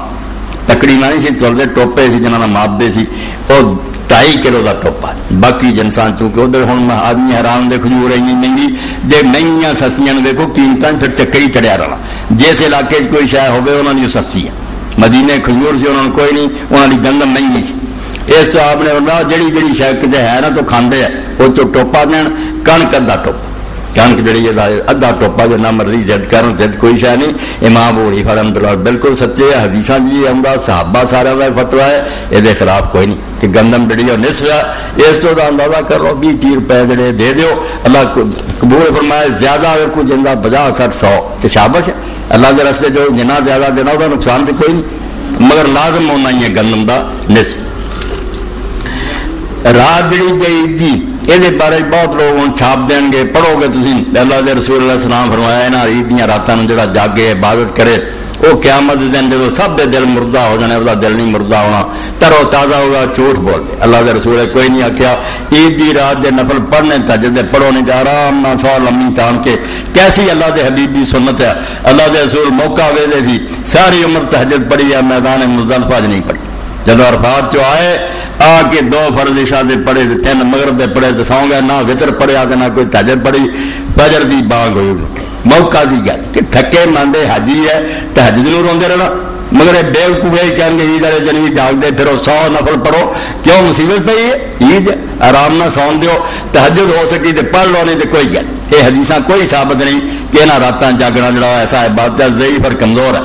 تکڑی نہ نہیں سی چلتے، ٹوپے سی جنہوں نے ماپتے سی، وہ 2.5 کلو کا ٹوپا، باقی جنساں چونکہ ادھر ہوں آدمی حیران دے کھجور اینی مہنگی جی مہنگیاں سستیاں دیکھو قیمتیں پھر چکر ہی چڑھیا رہنا، جس علاقے کوئی شے ہوے انہوں نے سستی ہے، مدینے کھجور سی انہوں نے کوئی نہیں، انہوں کی گندم مہنگی سی، اس تو آپ نے جڑی جڑی شاید کتنے ہے نا تو کھانے ہیں وہ تو ٹوپا دین، کنک ادھا ٹوپا، کنک جڑی ادھا ٹوپا جو نہ مرضی جد کر جد کوئی شہ نہیں۔ امام ابو حنیفہ رحمۃ اللہ بالکل سچے ہے، حدیثاں جی آؤں صحابہ سارا کا فتویٰ ہے، یہ خلاف کوئی نہیں کہ گندم جڑی ہے نصف ہے، اس تو اندازہ کرو 20-30 روپے جڑے دے دیو، اللہ قبول فرمائے۔ زیادہ اگر کوئی جنہ 50-60-100 تو شابش ہے، اللہ کے راستے جو جنا زیادہ دینا وہ نقصان تو کوئی نہیں، مگر لازم ہونا ہی ہے گندم کا نصف۔ رات جڑی گئی دی یہ بارے بہت لوگ ہوں چھاپ دیں گے، پڑھو گے تھی اللہ کے رسول اللہ السلام فرمایا یہاں عید دیا راتوں جڑا جاگے عبادت کرے وہ قیامت دن جب سب دے دل مردہ ہو جانے، وہ دل نہیں مردہ ہونا، ترو تازہ ہوگا، جھوٹ بول دے۔ اللہ کے رسول نے کوئی نہیں آخیا عید دی رات دے نفل پڑھنے تہجد پڑھو نہیں، آرام نہ سو لمبی تان کے، کیسی اللہ کے حبیب کی سنت ہے۔ اللہ کے رسول موقع ویلے تھی ساری عمر تہجد پڑھی ہے، میدان مزدلفہ نہیں پڑھی، جب عرفات چ آئے آ کے 2 فرض عشاء دے پڑھے، 3 مغرب دے پڑھے تو سو گئے، نہ وطر پڑھیا نہ کوئی تہجد پڑھی، فجر دی بانگ ہوئی موقع دی گل کہ تھکے ماندے حاجی ہے تہجد نوں روندے رہنا، مگر بے وقوف یہ کہیں گے عید والے دن بھی جاگتے پھرو 100 نفل پڑھو، کیوں مصیبت پی ہے؟ عید آرام نہ سون دیو، تہجد ہو سکی تو پڑھ لو، نہیں تو کوئی گل۔ یہ حدیثاں کوئی ثابت نہیں کہ انہاں راتاں جاگنا جڑا ایسا عبادت ہے ضعیف اور کمزور ہے۔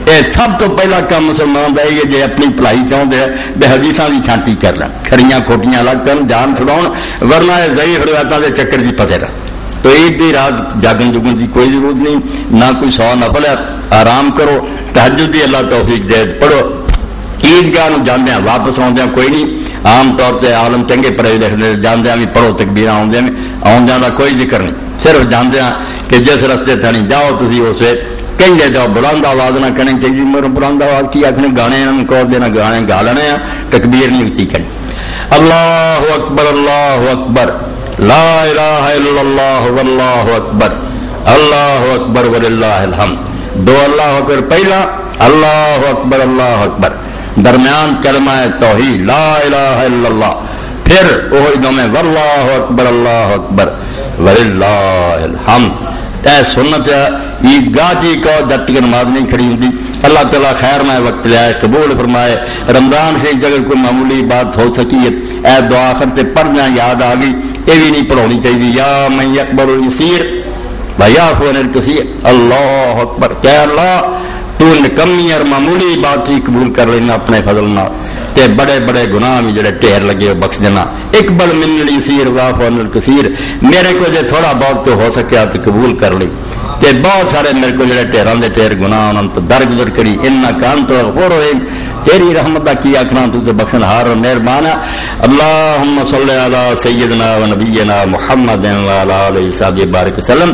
یہ سب تو پہلا کام مسلمان کا یہ جی اپنی بھلائی چاہتے ہیں بے حدیثاں کی چھانٹی کر لیں، کھڑیاں کھوٹیاں الگ کر جان چھڑاؤ، ورنہ یہ ضعیف روایتوں کے چکر کی پتے رہ۔ تو عید کی رات جاگن جگن کی کوئی ضرورت نہیں، نہ کوئی 100 نفل ہے، آرام کرو، تہجد دی اللہ توفیق دے، پڑھو۔ عیدگاہ جانے واپس آدھے کوئی نہیں، عام طور سے عالم چنگے پڑھے لکھے جانے بھی پڑھو، تکبیر آدھے آدھے کا کوئی ذکر نہیں، صرف جانے کہ جس رستے تھانی جاؤ تھی اس وقت کہیں گے جاؤ، بلند آواز نہ کرنی چاہیے، میرے بلند آواز کی آخنے گانے کو دینا، گانے گا لینے ہیں، تکبیر نہیں اچھی کرنی۔ اللہ اکبر اللہ اکبر لا الہ الا اللہ واللہ اکبر اللہ اکبر وللہ الحمد۔ 2 اللہ اکبر پہلا، اللہ اکبر اللہ اکبر، درمیان کلمہ توحید لا الہ الا اللہ، پھر وہی دو میں واللہ اکبر اللہ اکبر وللہ الحمد۔ اے سنت عیدگاہ جی کو جب تک نماز نہیں کھڑی ہوتی، اللہ تعالیٰ خیر میں وقت لیا قبول فرمائے۔ رمضان سے جگہ کوئی معمولی بات ہو سکی ہے، اے دعا آخر تے پڑھنا یاد آ گئی، یہ بھی نہیں پڑھونی چاہیے، یا من یکبر الیسیر ویعفو عن الکثیر، اللہ اکبر، کہ اللہ تو نکمی اور معمولی بات ہی قبول کر لینا اپنے فضل نہ، تے بڑے بڑے گناہ بھی جڑے ٹھہر لگے بخش دینا۔ اقبل من الیسیر ویعفو عن الکثیر، میرے کو جو تھوڑا بہت تو ہو سکیا تو قبول کر لی، تے بہت سارے میرے کو جڑے ٹھہران دے ٹھہر گناہ انہوں تو درگزر کری، انکا انت الغفور الرحیم، تیری رحمت دا کی آخنا تو بخشن ہار اور مہربان ہے۔ اللہم صلی علی سیدنا و نبینا محمد و علی آلہ وصحبہ بارک وسلم۔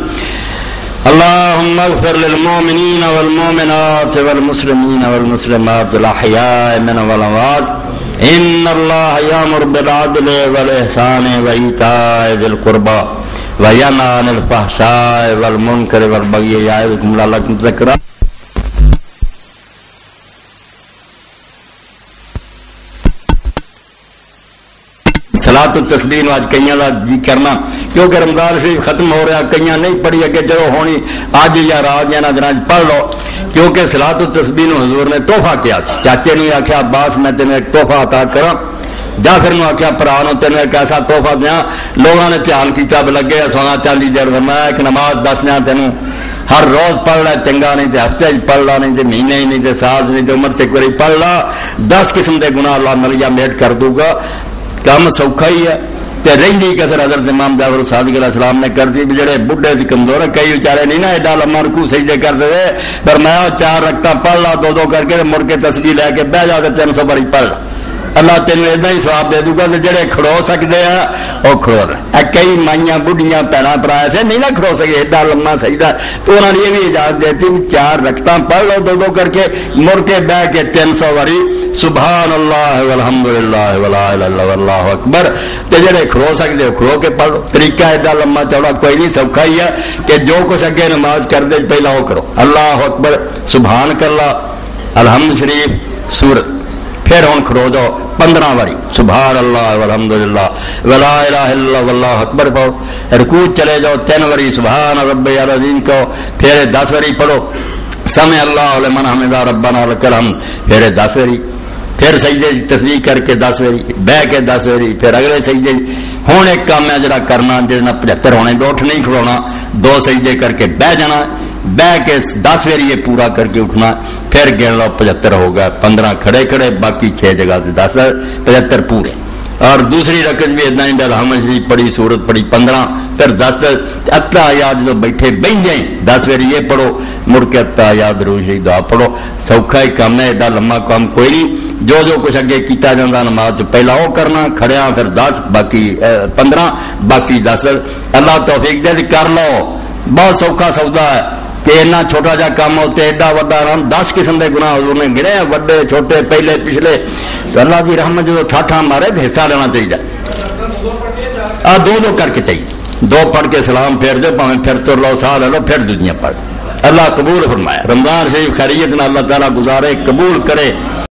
اللهم اغفر للمؤمنين والمؤمنات والمسلمين والمسلمات الأحياء منهم والأموات، إن الله يأمر بالعدل والإحسان وإيتاء ذي القربى وينهى عن الفحشاء والمنكر والبغي يعظكم لعلكم تذكرون۔ صلاۃ التسبیح آج کئی کا جی کرنا، کیونکہ رمضان شریف ختم ہو رہا، کئی نہیں پڑھی اگے چلو ہونی اج یا رات یا دن پڑھ لو، کیونکہ صلاۃ التسبیح حضور نے تحفہ کیا، چاچے نے آخیا عباس میں تینوں ایک تحفہ عطا کرا، جعفر نے آخیا برا تینوں ایک ایسا تحفہ دیا، لوگوں نے دھیان کیا لگے سونا چاندی جڑ فرمایا ایک نماز دس دیا تینوں، ہر روز پڑھ لا چنگا نہیں تے ہفتے پڑھ لا نہیں تے مہینے ہی نہیں تے سال نہیں تے عمر سے ایک بار پڑھ لا، 10 قسم کے گناہ اللہ ملیا میٹ کر دوں گا، کام سوکھا ہی ہے۔ تے رہی کسر حضرت امام جعفر صادق علیہ السلام نے کر دی، جڑے بڈھے دی کمزور ہے، کئی بیچارے نہیں نا ایڈا لمبا رکوع سجدے کر سکتے، پر میں 4 رکعتاں پڑھ لا 2 کر کے مڑ کے تسبیح لے کے بہ جا کے 300 باری پڑھ لا، اللہ تینوں اتنا ہی ثواب دے دوں گا۔ جڑے کھڑو سکتے ہیں وہ کھڑو رہے، کئی مائیاں بڑھیاں بھੈਣਾਂ بھرا ایسے نہیں نہ کھڑو سکے ایڈا لمبا سجدہ، تو انہوں نے یہ بھی اجازت دیتی 4 رکعتاں پڑھ لو 2 کر کے، مڑ کے بہ کے 300 باری سبحان اللہ والحمدللہ ولا الہ الا اللہ واللہ اکبر، تے جڑے کھڑو سکتے ہو کھڑو کے پڑھ لو۔ طریقہ ایڈا لمبا چوڑا کوئی نہیں، سوکھا ہی ہے کہ جو کچھ اگے نماز کر دے پہلا وہ کرو، اللہ اکبر سبحان اللہ الحمد شریف سورت، پھر ہوں کھڑو جاؤ 15 باری سبحان اللہ والحمدللہ ولا الہ الا اللہ واللہ اکبر پڑھو، رکوع چلے جاؤ 3 باری سبحان ربی العظیم کہو، پھر 10 باری پڑھو، سمع اللہ لمن حمدہ ربنا لک الحمد، پھر 10 واری، پھر سجدے دی تسبیح کر کے 10 واری، بہ کے 10 واری، پھر اگلے سجدے ہوں ایک کام ہے جڑا کرنا، جڑا 75 ہونے، اٹھ نہیں کھڑونا، 2 سجدے کر کے بہ جانا، بہ کے 10 واری یہ پورا کر کے اٹھنا، پھر گن لو 75 ہو گیا، 15 کھڑے کھڑے، باقی 6 جگہ 10، 75 پورے۔ اور دوسری رکعت بھی اتنا ہی، الحمد شریف پڑھی، سورت پڑھی 15، پھر 10 اتا یاد جو بیٹھے بہن جائیں 10 واری یہ پڑھو، مڑ کے اتا یاد درود شریف دعا پڑھو۔ سوکھا ہی کام ہے، ایڈا لمبا کام کوئی نہیں۔ جو کچھ اگے کیتا جاتا نماز پہلا وہ کرنا، کھڑیا پھر 10، باقی 15، باقی 10۔ اللہ توفیق دے کر لو، بہت سوکھا سودا ہے کہ اتنا چھوٹا جا کام ہوتے ایڈا وڈا رام 10 قسم کے گناہ حضور نے گنے، وڈے چھوٹے پہلے پچھلے۔ تو اللہ کی رحمت جو ٹھاٹھا مارے تو حصہ لینا چاہیے، 2 کر کے چاہیے، 2 پڑھ کے سلام پھیر دو، پاویں پھر تو لو، سا لے لو، پھر دنیا پڑھ۔ اللہ قبول فرمائے، رمضان شریف خیریت نہ اللہ تعالیٰ گزارے، قبول کرے۔